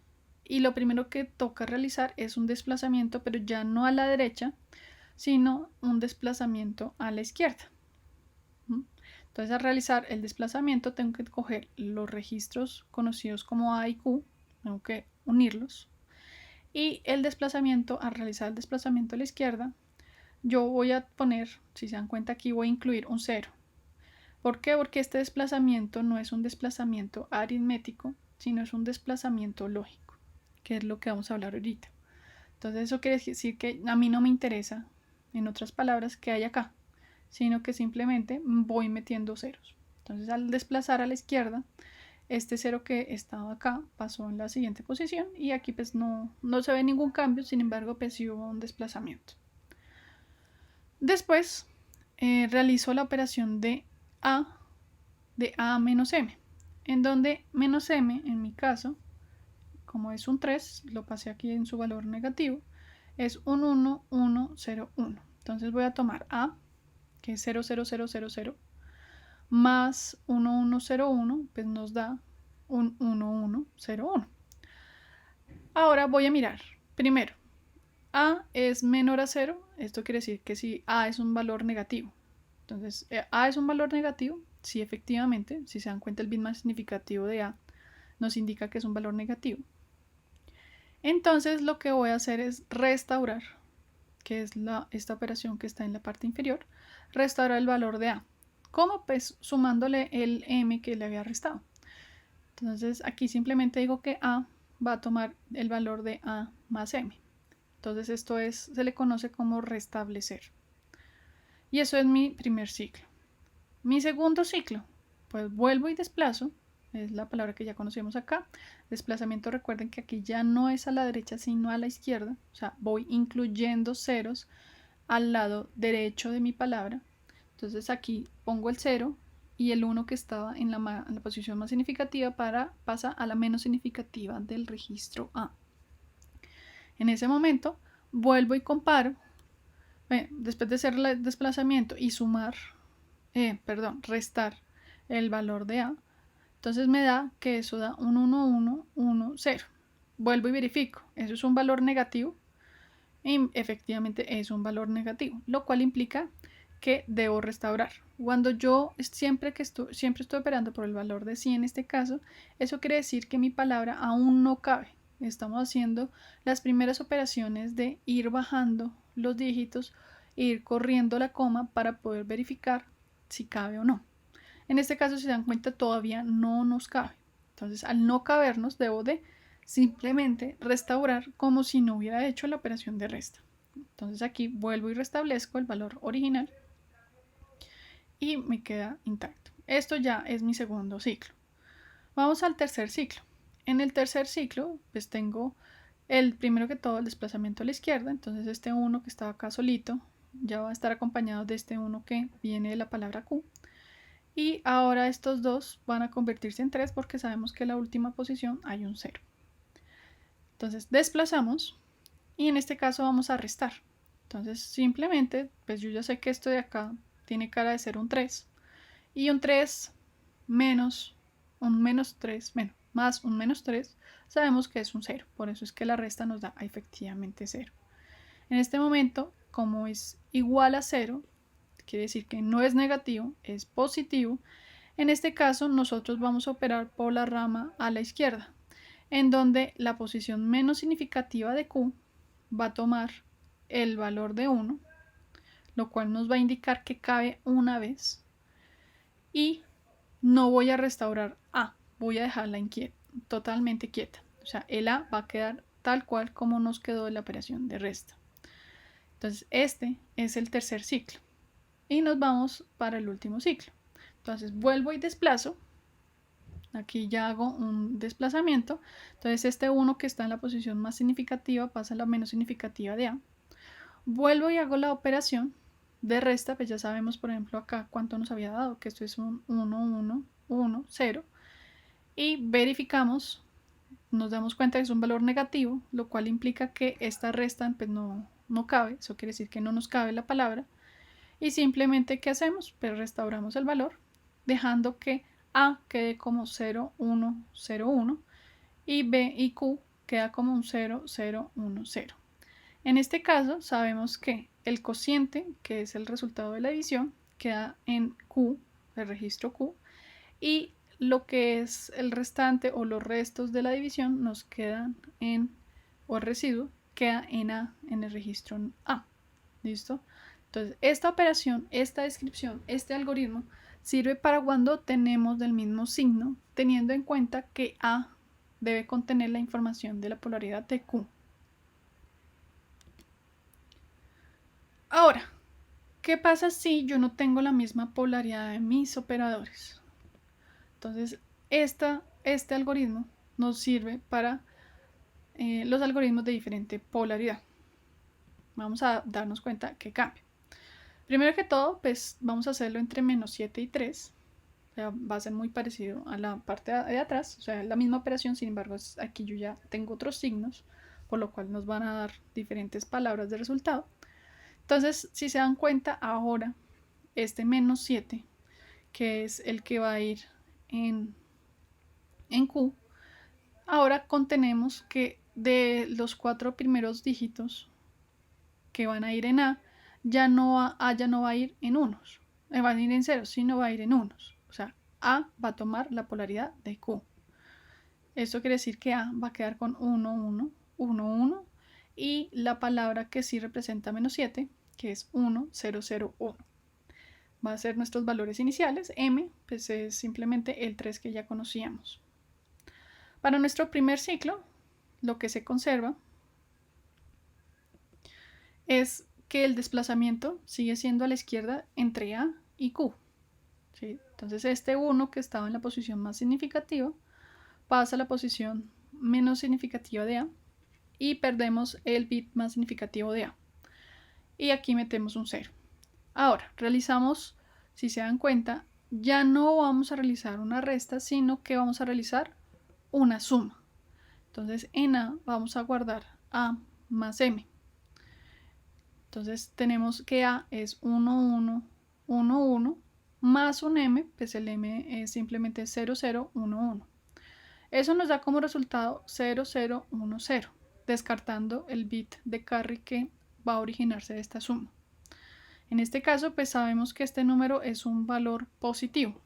y lo primero que toca realizar es un desplazamiento, pero ya no a la derecha, sino un desplazamiento a la izquierda. Entonces, al realizar el desplazamiento tengo que coger los registros conocidos como A y Q, tengo que unirlos Y el desplazamiento, al realizar el desplazamiento a la izquierda, yo voy a poner, si se dan cuenta aquí, voy a incluir un 0. ¿Por qué? Porque este desplazamiento no es un desplazamiento aritmético, sino es un desplazamiento lógico, que es lo que vamos a hablar ahorita. Entonces eso quiere decir que a mí no me interesa, en otras palabras, que hay acá, sino que simplemente voy metiendo ceros. Entonces al desplazar a la izquierda, este 0 que estaba acá pasó en la siguiente posición y aquí pues no se ve ningún cambio, sin embargo pues sí hubo un desplazamiento. Después realizo la operación de a menos m, en donde menos m en mi caso, como es un 3, lo pasé aquí en su valor negativo, es un 1, 1, 0, 1. Entonces voy a tomar a, que es 0, 0, 0, 0, 0, más 1, 1, 0, 1, pues nos da un 1, 1, 0, 1. Ahora voy a mirar, primero, a es menor a 0, esto quiere decir que si a es un valor negativo. Entonces, a es un valor negativo, sí, efectivamente, si se dan cuenta el bit más significativo de a nos indica que es un valor negativo. Entonces lo que voy a hacer es restaurar, que es esta operación que está en la parte inferior, restaurar el valor de a. ¿Cómo? Pues sumándole el m que le había restado. Entonces aquí simplemente digo que a va a tomar el valor de a más m. Entonces esto se le conoce como restablecer. Y eso es mi primer ciclo. Mi segundo ciclo, pues vuelvo y desplazo, es la palabra que ya conocemos acá. Desplazamiento, recuerden que aquí ya no es a la derecha sino a la izquierda, o sea, voy incluyendo ceros al lado derecho de mi palabra. Entonces aquí pongo el 0 y el 1 que estaba en la posición más significativa pasa a la menos significativa del registro A. En ese momento vuelvo y comparo, después de hacer el desplazamiento y restar el valor de A, entonces me da que eso da un 1, 1, 1, 0. Vuelvo y verifico, eso es un valor negativo y efectivamente es un valor negativo, lo cual implica que debo restaurar. Cuando yo siempre estoy operando por el valor de 100 en este caso, eso quiere decir que mi palabra aún no cabe. Estamos haciendo las primeras operaciones de ir bajando los dígitos, ir corriendo la coma para poder verificar si cabe o no. En este caso, si se dan cuenta, todavía no nos cabe. Entonces, al no cabernos, debo de simplemente restaurar como si no hubiera hecho la operación de resta. Entonces aquí vuelvo y restablezco el valor original y me queda intacto. Esto ya es mi segundo ciclo. Vamos al tercer ciclo. En el tercer ciclo, pues tengo primero que todo el desplazamiento a la izquierda. Entonces este 1 que estaba acá solito ya va a estar acompañado de este 1 que viene de la palabra Q. Y ahora estos dos van a convertirse en 3 porque sabemos que en la última posición hay un 0. Entonces desplazamos y en este caso vamos a restar. Entonces simplemente, pues yo ya sé que esto de acá tiene cara de ser un 3 y un 3 menos un menos 3 más un menos 3 sabemos que es un 0, por eso es que la resta nos da efectivamente 0. En este momento, como es igual a 0, quiere decir que no es negativo, es positivo. En este caso nosotros vamos a operar por la rama a la izquierda, en donde la posición menos significativa de Q va a tomar el valor de 1, lo cual nos va a indicar que cabe una vez, y no voy a restaurar A, voy a dejarla totalmente quieta. O sea, el A va a quedar tal cual como nos quedó en la operación de resta. Entonces este es el tercer ciclo y nos vamos para el último ciclo. Entonces vuelvo y desplazo. Aquí ya hago un desplazamiento. Entonces este 1 que está en la posición más significativa pasa a la menos significativa de A. Vuelvo y hago la operación de resta, pues ya sabemos por ejemplo acá cuánto nos había dado, que esto es un 1, 1, 1, 0. Y verificamos, nos damos cuenta que es un valor negativo, lo cual implica que esta resta pues no cabe, eso quiere decir que no nos cabe la palabra. Y simplemente, ¿qué hacemos? Pues restauramos el valor, dejando que A quede como 0, 1, 0, 1 y B y Q queda como un 0, 0, 1, 0. En este caso sabemos que el cociente, que es el resultado de la división, queda en Q, el registro Q, y lo que es el restante o los restos de la división nos quedan en o el residuo queda en A, en el registro A. ¿Listo? Entonces, esta operación, esta descripción, este algoritmo sirve para cuando tenemos del mismo signo, teniendo en cuenta que A debe contener la información de la polaridad de Q. Ahora, ¿qué pasa si yo no tengo la misma polaridad de mis operadores? Entonces, este algoritmo nos sirve para los algoritmos de diferente polaridad. Vamos a darnos cuenta que cambia. Primero que todo, pues vamos a hacerlo entre -7 y 3. O sea, va a ser muy parecido a la parte de atrás. O sea, la misma operación, sin embargo, aquí yo ya tengo otros signos, por lo cual nos van a dar diferentes palabras de resultado. Entonces, si se dan cuenta, ahora este -7, que es el que va a ir en Q, ahora contenemos que de los 4 primeros dígitos que van a ir en A, ya no va a ir en unos, va a ir en ceros, sino va a ir en unos. O sea, A va a tomar la polaridad de Q. Esto quiere decir que A va a quedar con 1, 1, 1, 1 y la palabra que sí representa -7, que es 1, 0, 0, 1. Va a ser nuestros valores iniciales. M, pues es simplemente el 3 que ya conocíamos. Para nuestro primer ciclo, lo que se conserva es que el desplazamiento sigue siendo a la izquierda entre A y Q. ¿Sí? Entonces este 1 que estaba en la posición más significativa pasa a la posición menos significativa de A y perdemos el bit más significativo de A. Y aquí metemos un 0. Ahora, realizamos, si se dan cuenta, ya no vamos a realizar una resta, sino que vamos a realizar una suma. Entonces en A vamos a guardar A más M. Entonces tenemos que A es 1, 1, 1, 1, más un M, pues el M es simplemente 0, 0, 1, 1. Eso nos da como resultado 0, 0, 1, 0, descartando el bit de carry que va a originarse de esta suma. En este caso, pues sabemos que este número es un valor positivo.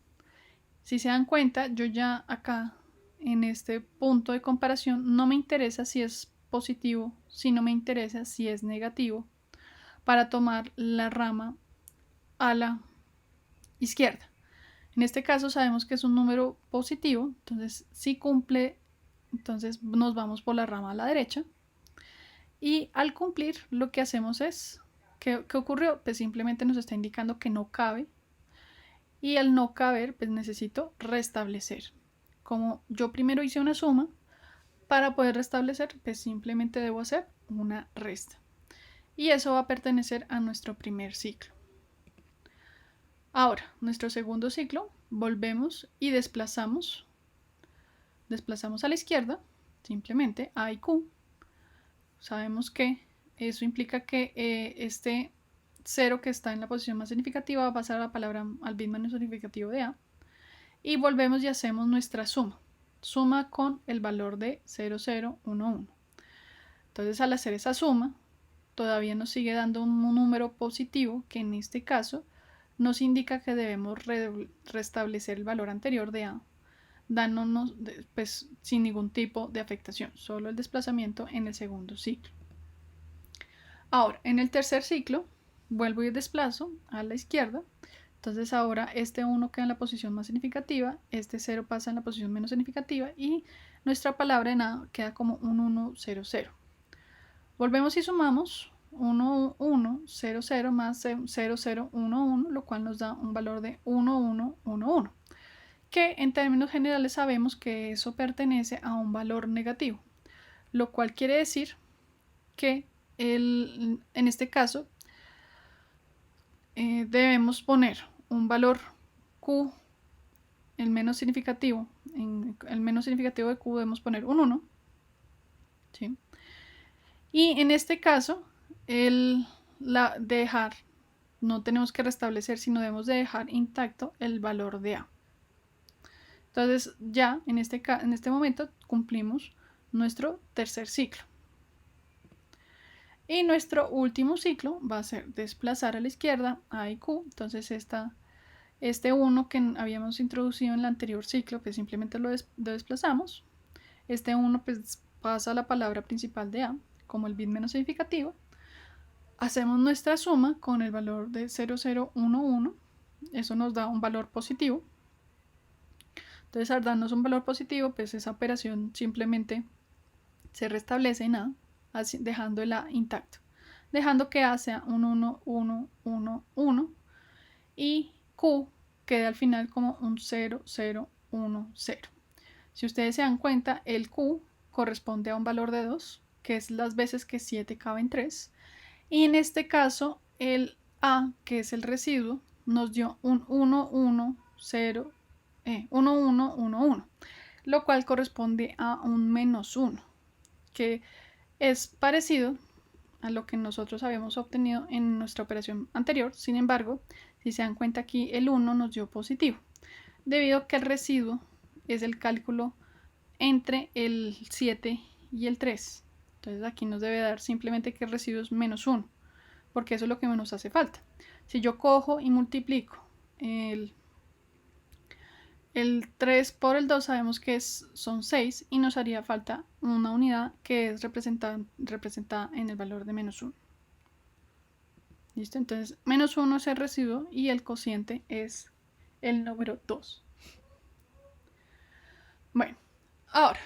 Si se dan cuenta, yo ya acá, en este punto de comparación, no me interesa si es positivo, sino me interesa si es negativo, para tomar la rama a la izquierda. En este caso sabemos que es un número positivo, entonces si cumple, entonces nos vamos por la rama a la derecha. Y al cumplir, lo que hacemos es, ¿qué ocurrió? Pues simplemente nos está indicando que no cabe. Y al no caber, pues necesito restablecer. Como yo primero hice una suma, para poder restablecer, pues simplemente debo hacer una resta. Y eso va a pertenecer a nuestro primer ciclo. Ahora, nuestro segundo ciclo, volvemos y desplazamos a la izquierda, simplemente A y Q. Sabemos que eso implica que este 0 que está en la posición más significativa va a pasar a la palabra al bit menos significativo de A. Y volvemos y hacemos nuestra suma. Suma con el valor de 0, 0, 1, 1. Entonces al hacer esa suma, todavía nos sigue dando un número positivo, que en este caso nos indica que debemos restablecer el valor anterior de A, dándonos pues, sin ningún tipo de afectación, solo el desplazamiento en el segundo ciclo. Ahora, en el tercer ciclo, vuelvo y desplazo a la izquierda. Entonces ahora este 1 queda en la posición más significativa, este 0 pasa en la posición menos significativa y nuestra palabra en A queda como un 1, 0, 0. Volvemos y sumamos 1, 1, 0, 0 más 0, 0, 1, 1, lo cual nos da un valor de 1, 1, 1, 1, que en términos generales sabemos que eso pertenece a un valor negativo, lo cual quiere decir que en este caso debemos poner un valor Q, el menos significativo. En el menos significativo de Q debemos poner un 1, ¿sí? Y en este caso, dejar, no tenemos que restablecer, sino debemos de dejar intacto el valor de A. Entonces ya en este momento cumplimos nuestro tercer ciclo. Y nuestro último ciclo va a ser desplazar a la izquierda A y Q. Entonces este 1 que habíamos introducido en el anterior ciclo, pues simplemente lo desplazamos. Este 1 pues pasa la palabra principal de A como el bit menos significativo. Hacemos nuestra suma con el valor de 0011. Eso nos da un valor positivo. Entonces, al darnos un valor positivo, pues esa operación simplemente se restablece en A, dejando el A intacto, dejando que A sea un 1, 1, 1, 1 y Q queda al final como un 0, 0, 1, 0. Si ustedes se dan cuenta, el Q corresponde a un valor de 2, que es las veces que 7 cabe en 3, y en este caso el A, que es el residuo, nos dio un 1, 1, 0, 1, 1, 1, 1, lo cual corresponde a un menos 1, que es parecido a lo que nosotros habíamos obtenido en nuestra operación anterior. Sin embargo, si se dan cuenta, aquí el 1 nos dio positivo, debido a que el residuo es el cálculo entre el 7 y el 3. Entonces aquí nos debe dar simplemente que el residuo es menos 1, porque eso es lo que nos hace falta. Si yo cojo y multiplico el 3 por el 2, sabemos que son 6 y nos haría falta una unidad que es representada en el valor de menos 1. ¿Listo? Entonces, menos 1 es el residuo y el cociente es el número 2. Bueno, ahora,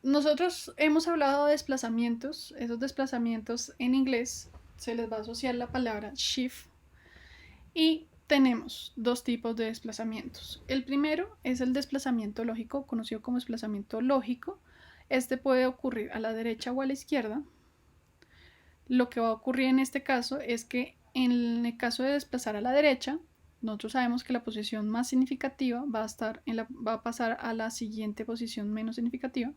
nosotros hemos hablado de desplazamientos. Esos desplazamientos en inglés se les va a asociar la palabra shift. Y tenemos dos tipos de desplazamientos. El primero es el desplazamiento lógico, conocido como desplazamiento lógico. Este puede ocurrir a la derecha o a la izquierda. Lo que va a ocurrir en este caso es que en el caso de desplazar a la derecha, nosotros sabemos que la posición más significativa va a pasar a la siguiente posición menos significativa.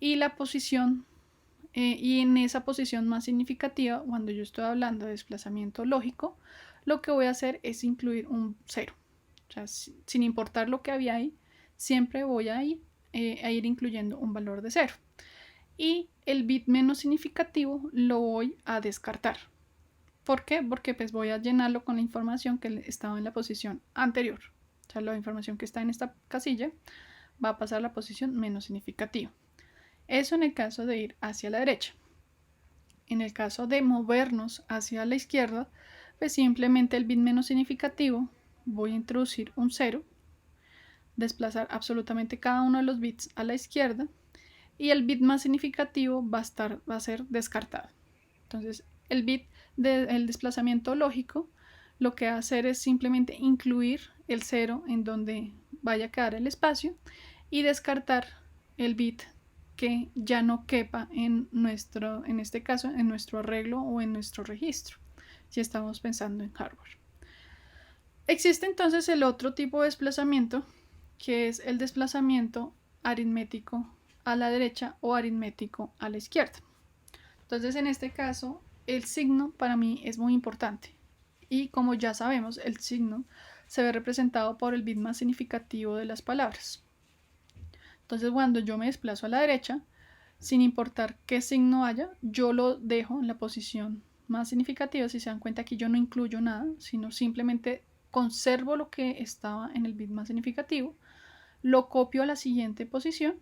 Y y en esa posición más significativa, cuando yo estoy hablando de desplazamiento lógico, lo que voy a hacer es incluir un 0. O sea, sin importar lo que había ahí, siempre voy a ir incluyendo un valor de 0. Y el bit menos significativo lo voy a descartar. ¿Por qué? Porque pues voy a llenarlo con la información que estaba en la posición anterior. O sea, la información que está en esta casilla va a pasar a la posición menos significativa. Eso en el caso de ir hacia la derecha. En el caso de movernos hacia la izquierda, pues simplemente el bit menos significativo voy a introducir un 0, desplazar absolutamente cada uno de los bits a la izquierda y el bit más significativo va a ser descartado. Entonces, el bit del desplazamiento lógico lo que va a hacer es simplemente incluir el 0 en donde vaya a quedar el espacio y descartar el bit que ya no quepa en este caso, en nuestro arreglo o en nuestro registro, si estamos pensando en hardware. Existe entonces el otro tipo de desplazamiento, que es el desplazamiento aritmético a la derecha o aritmético a la izquierda. Entonces, en este caso, el signo para mí es muy importante. Y como ya sabemos, el signo se ve representado por el bit más significativo de las palabras. Entonces, cuando yo me desplazo a la derecha, sin importar qué signo haya, yo lo dejo en la posición más significativa. Si se dan cuenta, aquí yo no incluyo nada, sino simplemente conservo lo que estaba en el bit más significativo, lo copio a la siguiente posición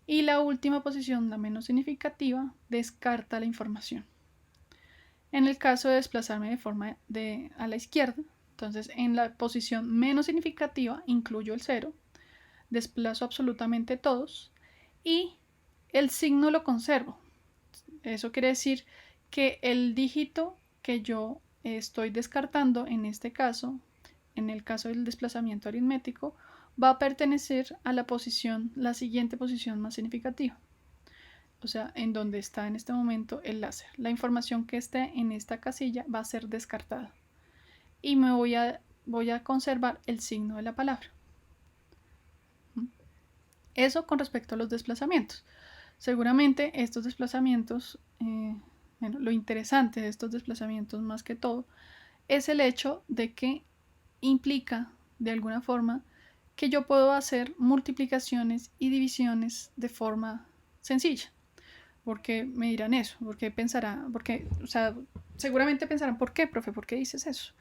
y la última posición, la menos significativa, descarta la información. En el caso de desplazarme de forma a la izquierda, entonces en la posición menos significativa incluyo el 0, desplazo absolutamente todos y el signo lo conservo. Eso quiere decir que el dígito que yo estoy descartando en este caso, en el caso del desplazamiento aritmético, va a pertenecer a la siguiente posición más significativa. O sea, en donde está en este momento el láser. La información que esté en esta casilla va a ser descartada. Y me voy a conservar el signo de la palabra. Eso con respecto a los desplazamientos. Seguramente estos desplazamientos, lo interesante de estos desplazamientos más que todo, es el hecho de que implica de alguna forma que yo puedo hacer multiplicaciones y divisiones de forma sencilla. Porque me dirán eso, porque pensarán, seguramente pensarán, ¿por qué, profe? ¿Por qué dices eso?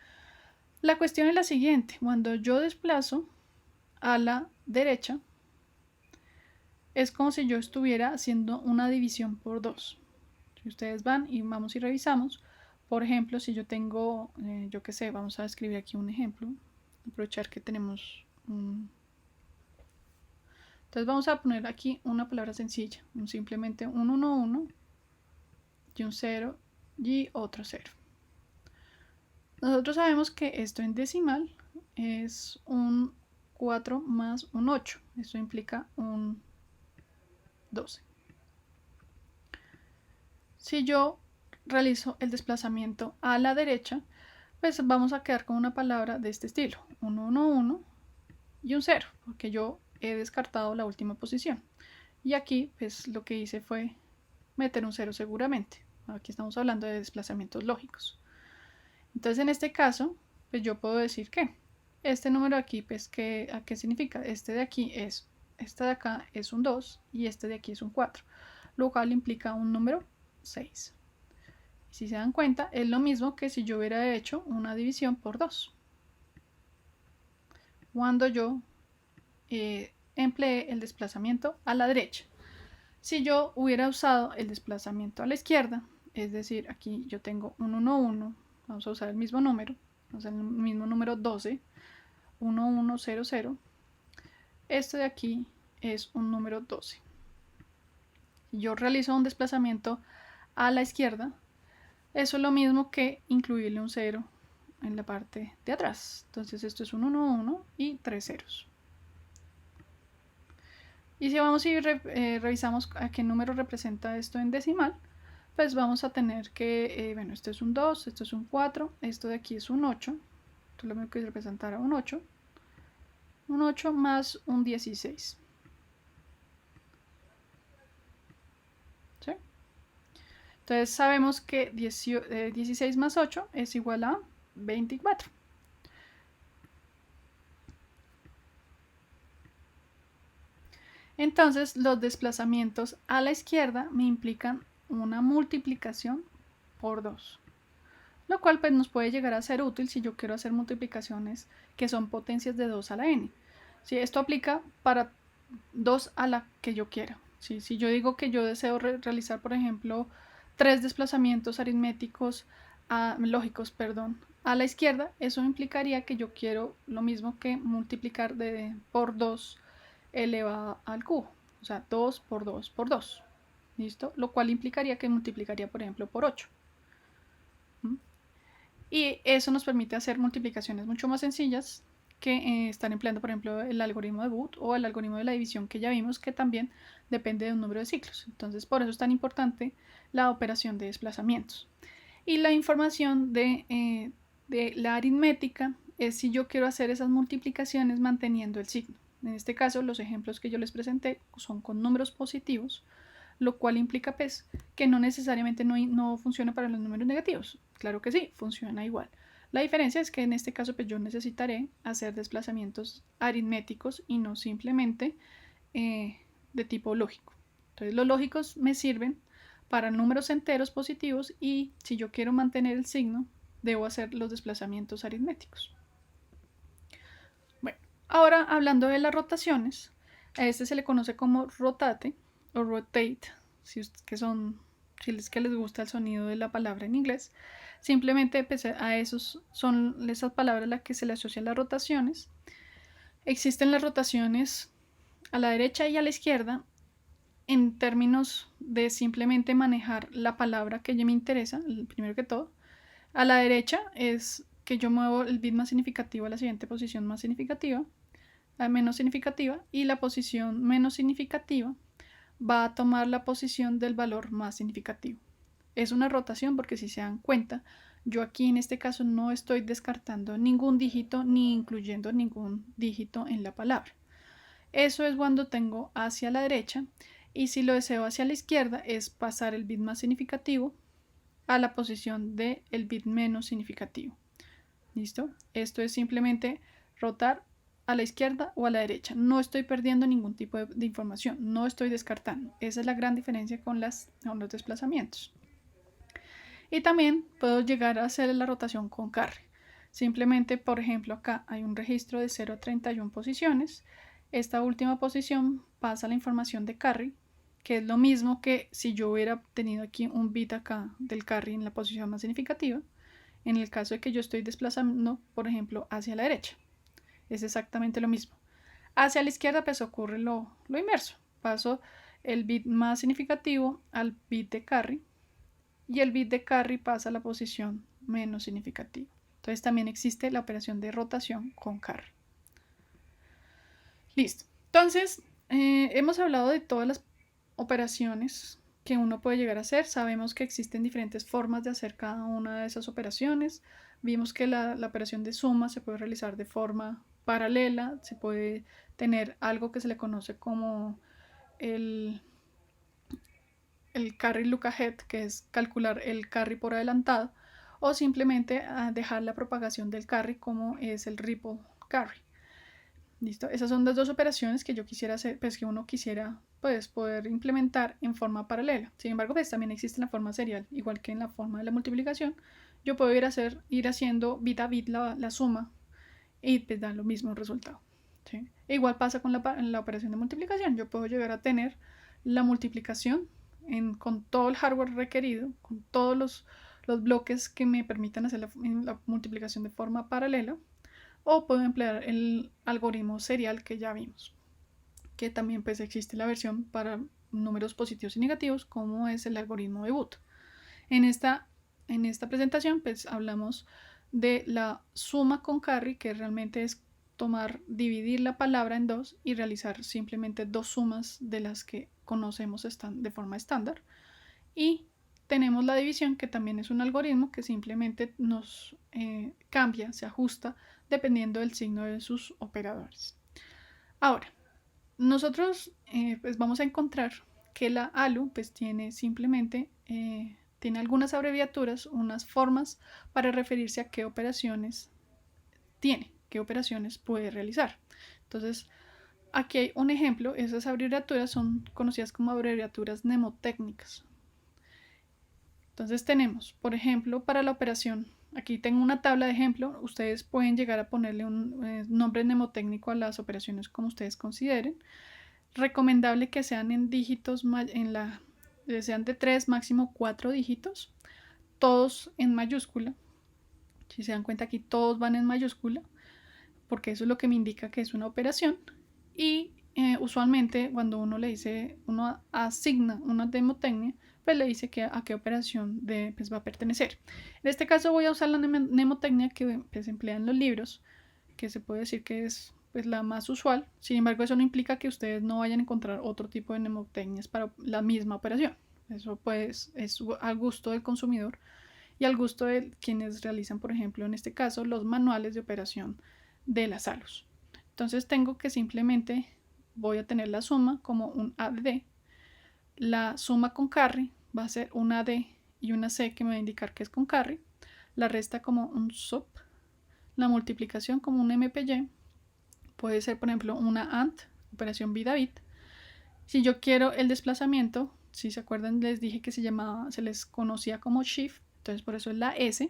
La cuestión es la siguiente: cuando yo desplazo a la derecha, es como si yo estuviera haciendo una división por 2. Si ustedes van y vamos y revisamos, por ejemplo, si yo tengo, yo qué sé, vamos a escribir aquí un ejemplo, aprovechar que tenemos un... Entonces vamos a poner aquí una palabra sencilla, simplemente un 1, 1 y un 0 y otro 0. Nosotros sabemos que esto en decimal es un 4 más un 8. Esto implica un 12. Si yo realizo el desplazamiento a la derecha, pues vamos a quedar con una palabra de este estilo. 1, 1, 1 y un 0, porque yo he descartado la última posición. Y aquí, pues lo que hice fue meter un 0 seguramente. Aquí estamos hablando de desplazamientos lógicos. Entonces, en este caso, pues yo puedo decir que este número aquí, pues, ¿a qué significa? Este de aquí es, este de acá es un 2 y este de aquí es un 4, lo cual implica un número 6. Y si se dan cuenta, es lo mismo que si yo hubiera hecho una división por 2. Cuando yo empleé el desplazamiento a la derecha. Si yo hubiera usado el desplazamiento a la izquierda, es decir, aquí yo tengo un 1, 1, vamos a usar el mismo número, vamos a usar el mismo número 12, 1, 1, 0, 0. Este de aquí es un número 12. Si yo realizo un desplazamiento a la izquierda, eso es lo mismo que incluirle un 0 en la parte de atrás. Entonces esto es un 1, 1 y 3 ceros. Y si vamos y revisamos a qué número representa esto en decimal, pues vamos a tener que, bueno, esto es un 2, esto es un 4, esto de aquí es un 8, esto lo mismo que representará un 8 más un 16. ¿Sí? Entonces sabemos que 16 más 8 es igual a 24. Entonces los desplazamientos a la izquierda me implican una multiplicación por 2, lo cual pues nos puede llegar a ser útil si yo quiero hacer multiplicaciones que son potencias de 2 a la n. ¿Sí? Esto aplica para 2 a la que yo quiera. ¿Sí? Si yo digo que yo deseo realizar, por ejemplo, 3 desplazamientos aritméticos lógicos, perdón, a la izquierda, eso implicaría que yo quiero lo mismo que multiplicar por 2 elevado al cubo, o sea, 2 por 2 por 2, ¿listo? Lo cual implicaría que multiplicaría, por ejemplo, por 8. Y eso nos permite hacer multiplicaciones mucho más sencillas que están empleando, por ejemplo, el algoritmo de Booth o el algoritmo de la división que ya vimos, que también depende de un número de ciclos. Entonces, por eso es tan importante la operación de desplazamientos. Y la información de la aritmética es si yo quiero hacer esas multiplicaciones manteniendo el signo. En este caso, los ejemplos que yo les presenté son con números positivos, lo cual implica pues que no necesariamente no funciona para los números negativos. Claro que sí, funciona igual. La diferencia es que en este caso pues yo necesitaré hacer desplazamientos aritméticos y no simplemente de tipo lógico. Entonces los lógicos me sirven para números enteros positivos y si yo quiero mantener el signo, debo hacer los desplazamientos aritméticos. Bueno, ahora hablando de las rotaciones, a este se le conoce como rotate o rotate, si es que les gusta el sonido de la palabra en inglés. Simplemente pues, a esos son esas palabras a las que se le asocian las rotaciones. Existen las rotaciones a la derecha y a la izquierda en términos de simplemente manejar la palabra que ya me interesa, primero que todo. A la derecha es que yo muevo el bit más significativo a la siguiente posición más significativa, a menos significativa, y la posición menos significativa va a tomar la posición del valor más significativo. Es una rotación porque si se dan cuenta, yo aquí en este caso no estoy descartando ningún dígito ni incluyendo ningún dígito en la palabra. Eso es cuando tengo hacia la derecha, y si lo deseo hacia la izquierda es pasar el bit más significativo a la posición del bit menos significativo. ¿Listo? Esto es simplemente rotar a la izquierda o a la derecha. No estoy perdiendo ningún tipo de información, no estoy descartando. Esa es la gran diferencia con los desplazamientos. Y también puedo llegar a hacer la rotación con carry. Simplemente, por ejemplo, acá hay un registro de 0 a 31 posiciones. esta última posición pasa la información de carry, que es lo mismo que si yo hubiera tenido aquí un bit acá del carry en la posición más significativa, en el caso de que yo estoy desplazando, por ejemplo, hacia la derecha. Es exactamente lo mismo. Hacia la izquierda pues ocurre lo inverso. Paso el bit más significativo al bit de carry y el bit de carry pasa a la posición menos significativa. Entonces también existe la operación de rotación con carry. Listo. Entonces, hemos hablado de todas las operaciones que uno puede llegar a hacer. Sabemos que existen diferentes formas de hacer cada una de esas operaciones. Vimos que la operación de suma se puede realizar de forma paralela. Se puede tener algo que se le conoce como el carry look ahead, que es calcular el carry por adelantado, o simplemente dejar la propagación del carry como es el ripple carry. ¿Listo? Esas son las dos operaciones que yo quisiera hacer, pues que uno quisiera pues poder implementar en forma paralela. Sin embargo, pues también existe la forma serial, igual que en la forma de la multiplicación. Yo puedo ir haciendo bit a bit la suma y pues da lo mismo resultado. ¿Sí? E igual pasa con la operación de multiplicación. Yo puedo llegar a tener la multiplicación con todo el hardware requerido, con todos los bloques que me permitan hacer la multiplicación de forma paralela, o puedo emplear el algoritmo serial que ya vimos, que también pues existe la versión para números positivos y negativos, como es el algoritmo de Booth. En esta presentación pues hablamos de la suma con carry, que realmente es dividir la palabra en dos y realizar simplemente dos sumas de las que conocemos de forma estándar. Y tenemos la división, que también es un algoritmo que simplemente nos cambia, se ajusta dependiendo del signo de sus operadores. Ahora, nosotros pues vamos a encontrar que la ALU pues tiene simplemente tiene algunas abreviaturas, unas formas para referirse a qué operaciones tiene, qué operaciones puede realizar. Entonces, aquí hay un ejemplo. Esas abreviaturas son conocidas como abreviaturas mnemotécnicas. Entonces tenemos, por ejemplo, para la operación, aquí tengo una tabla de ejemplo. Ustedes pueden llegar a ponerle un nombre mnemotécnico a las operaciones como ustedes consideren. Recomendable que sean en dígitos, sean de 3, máximo 4 dígitos, todos en mayúscula. Si se dan cuenta, aquí todos van en mayúscula, porque eso es lo que me indica que es una operación. Y usualmente cuando uno asigna una mnemotecnia, pues le dice a qué operación pues va a pertenecer. En este caso voy a usar la mnemotecnia que pues, se emplea en los libros, que se puede decir que es pues, la más usual. Sin embargo, eso no implica que ustedes no vayan a encontrar otro tipo de mnemotecnias para la misma operación. Eso pues es al gusto del consumidor y al gusto de quienes realizan, por ejemplo, en este caso, los manuales de operación de las ALUs. Entonces tengo que simplemente voy a tener la suma como un AD. La suma con carry va a ser una AD y una C, que me va a indicar que es con carry. La resta como un sub. La multiplicación como un MPY. Puede ser, por ejemplo, una AND, operación bit a bit. Si yo quiero el desplazamiento, si se acuerdan, les dije que se les conocía como shift, entonces por eso es la S.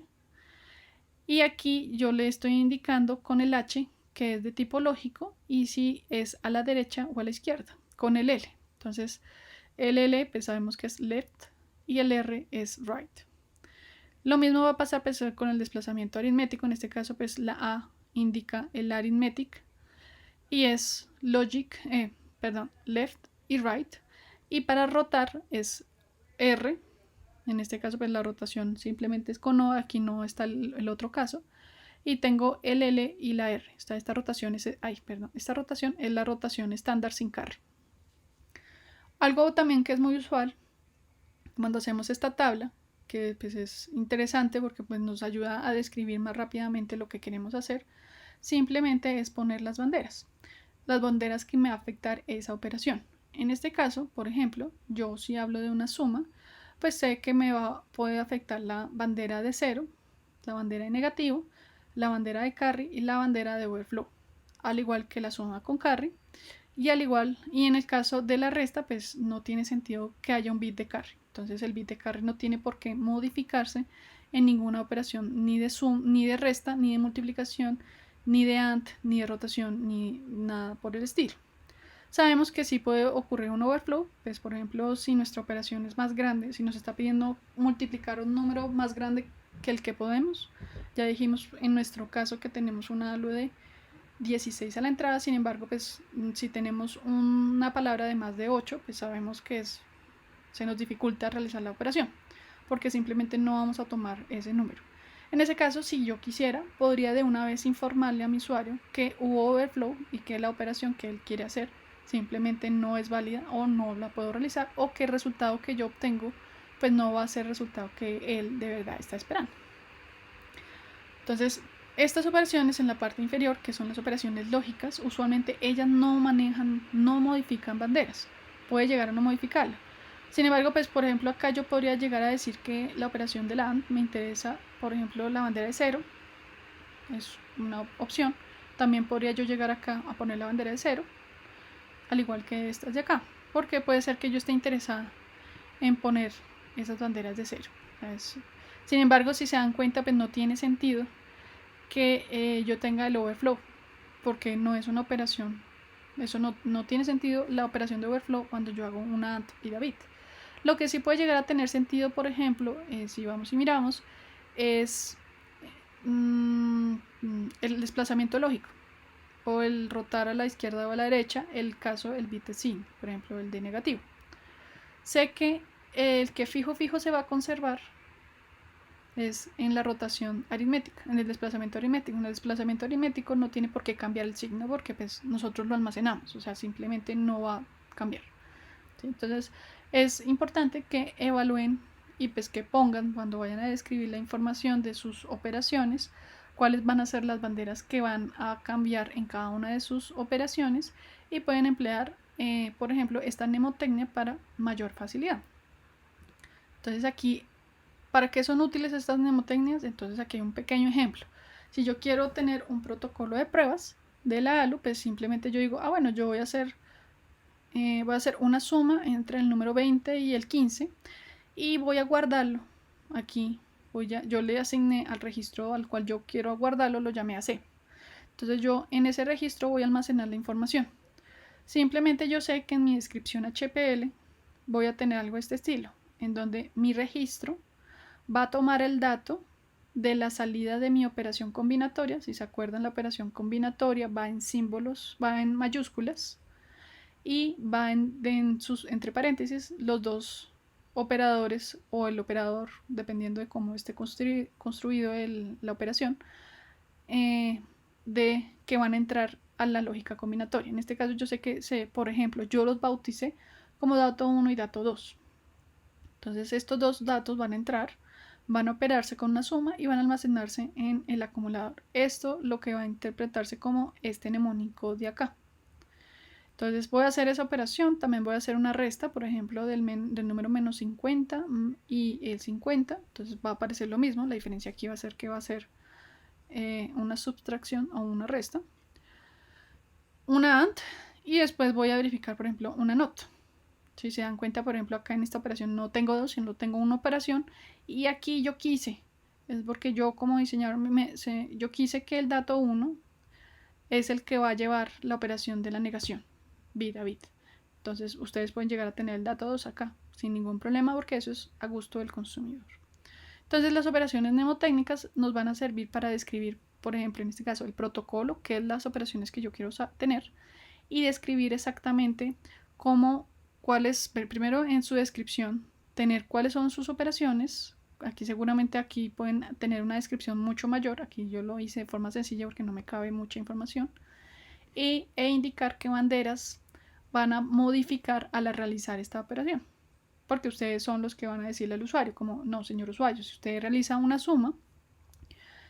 Y aquí yo le estoy indicando con el H que es de tipo lógico y si es a la derecha o a la izquierda, con el L. Entonces el L pues sabemos que es left y el R es right. Lo mismo va a pasar pues, con el desplazamiento aritmético. En este caso pues la A indica el arithmetic y es left y right. Y para rotar es R. En este caso pues la rotación simplemente es con O, aquí no está el otro caso. Y tengo el L y la R. Esta rotación es la rotación estándar sin carry. Algo también que es muy usual cuando hacemos esta tabla, que pues es interesante porque pues nos ayuda a describir más rápidamente lo que queremos hacer, simplemente es poner las banderas que me va a afectar esa operación. En este caso, por ejemplo, yo si hablo de una suma, pues sé que puede afectar la bandera de 0, la bandera de negativo, la bandera de carry y la bandera de overflow, al igual que la suma con carry. Y en el caso de la resta, pues no tiene sentido que haya un bit de carry. Entonces el bit de carry no tiene por qué modificarse en ninguna operación, ni de sum, ni de resta, ni de multiplicación, ni de AND, ni de rotación, ni nada por el estilo. Sabemos que sí puede ocurrir un overflow, pues por ejemplo si nuestra operación es más grande, si nos está pidiendo multiplicar un número más grande que el que podemos, ya dijimos en nuestro caso que tenemos una value de 16 a la entrada, sin embargo pues si tenemos una palabra de más de 8, pues sabemos que se nos dificulta realizar la operación, porque simplemente no vamos a tomar ese número. En ese caso, si yo quisiera, podría de una vez informarle a mi usuario que hubo overflow y que la operación que él quiere hacer simplemente no es válida o no la puedo realizar, o que el resultado que yo obtengo pues no va a ser el resultado que él de verdad está esperando. Entonces, estas operaciones en la parte inferior, que son las operaciones lógicas, usualmente ellas no manejan, no modifican banderas. Puede llegar a no modificarla. Sin embargo, pues por ejemplo acá yo podría llegar a decir que la operación de la AND me interesa, por ejemplo, la bandera de 0. Es una opción. También podría yo llegar acá a poner la bandera de 0, al igual que estas de acá, porque puede ser que yo esté interesada en poner esas banderas de 0. Sin embargo, si se dan cuenta, pues no tiene sentido que yo tenga el overflow, porque no es una operación. Eso no tiene sentido la operación de overflow cuando yo hago una AND y bit. Lo que sí puede llegar a tener sentido, por ejemplo, si vamos y miramos, es el desplazamiento lógico o el rotar a la izquierda o a la derecha, el caso el bit de sin, por ejemplo el de negativo. Sé que el que fijo se va a conservar es en la rotación aritmética, en el desplazamiento aritmético. En el desplazamiento aritmético no tiene por qué cambiar el signo porque pues nosotros lo almacenamos, o sea, simplemente no va a cambiar. ¿Sí? Entonces es importante que evalúen y pues que pongan cuando vayan a describir la información de sus operaciones cuáles van a ser las banderas que van a cambiar en cada una de sus operaciones, y pueden emplear por ejemplo esta mnemotecnia para mayor facilidad. Entonces aquí, ¿para qué son útiles estas mnemotecnias? Entonces aquí hay un pequeño ejemplo. Si yo quiero tener un protocolo de pruebas de la ALU, pues simplemente yo digo, bueno, yo voy a hacer una suma entre el número 20 y el 15 y voy a guardarlo aquí. Yo le asigné al registro al cual yo quiero guardarlo, lo llamé a C. Entonces yo en ese registro voy a almacenar la información. Simplemente yo sé que en mi descripción HPL voy a tener algo de este estilo, en donde mi registro va a tomar el dato de la salida de mi operación combinatoria. Si se acuerdan, la operación combinatoria va en símbolos, va en mayúsculas, y va entre paréntesis los dos operadores o el operador, dependiendo de cómo esté construido la operación, de que van a entrar a la lógica combinatoria. En este caso yo sé que, por ejemplo, yo los bauticé como dato 1 y dato 2. Entonces estos dos datos van a entrar, van a operarse con una suma y van a almacenarse en el acumulador. Esto lo que va a interpretarse como este mnemónico de acá. Entonces voy a hacer esa operación, también voy a hacer una resta, por ejemplo, del número menos 50 y el 50. Entonces va a aparecer lo mismo, la diferencia aquí va a ser que va a ser una subtracción o una resta, una AND, y después voy a verificar, por ejemplo, una NOT. Si se dan cuenta, por ejemplo, acá en esta operación no tengo dos, sino tengo una operación, y aquí yo quise, es porque yo como diseñador yo quise que el dato 1 es el que va a llevar la operación de la negación bit a bit. Entonces ustedes pueden llegar a tener el dato 2 acá sin ningún problema, porque eso es a gusto del consumidor. Entonces las operaciones mnemotécnicas nos van a servir para describir, por ejemplo, en este caso el protocolo, que es las operaciones que yo quiero tener, y describir exactamente primero en su descripción, tener cuáles son sus operaciones. Aquí seguramente aquí pueden tener una descripción mucho mayor, aquí yo lo hice de forma sencilla porque no me cabe mucha información, e indicar qué banderas van a modificar al realizar esta operación, porque ustedes son los que van a decirle al usuario, como no, señor usuario, si usted realiza una suma,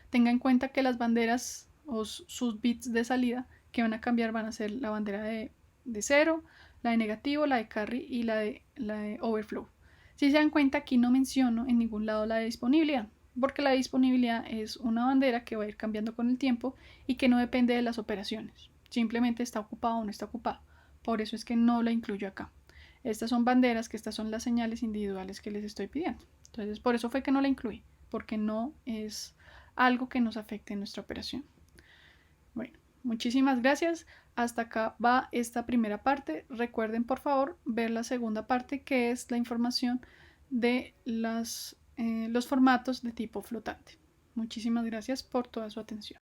tenga en cuenta que las banderas o sus bits de salida que van a cambiar van a ser la bandera de 0, la de negativo, la de carry y la de overflow. Si se dan cuenta, aquí no menciono en ningún lado la de disponibilidad, porque la disponibilidad es una bandera que va a ir cambiando con el tiempo y que no depende de las operaciones, simplemente está ocupado o no está ocupado. Por eso es que no la incluyo acá. Estas son banderas, que estas son las señales individuales que les estoy pidiendo. Entonces por eso fue que no la incluí, porque no es algo que nos afecte en nuestra operación. Bueno, Muchísimas gracias. Hasta acá va esta primera parte. Recuerden por favor ver la segunda parte, que es la información de los formatos de tipo flotante. Muchísimas gracias por toda su atención.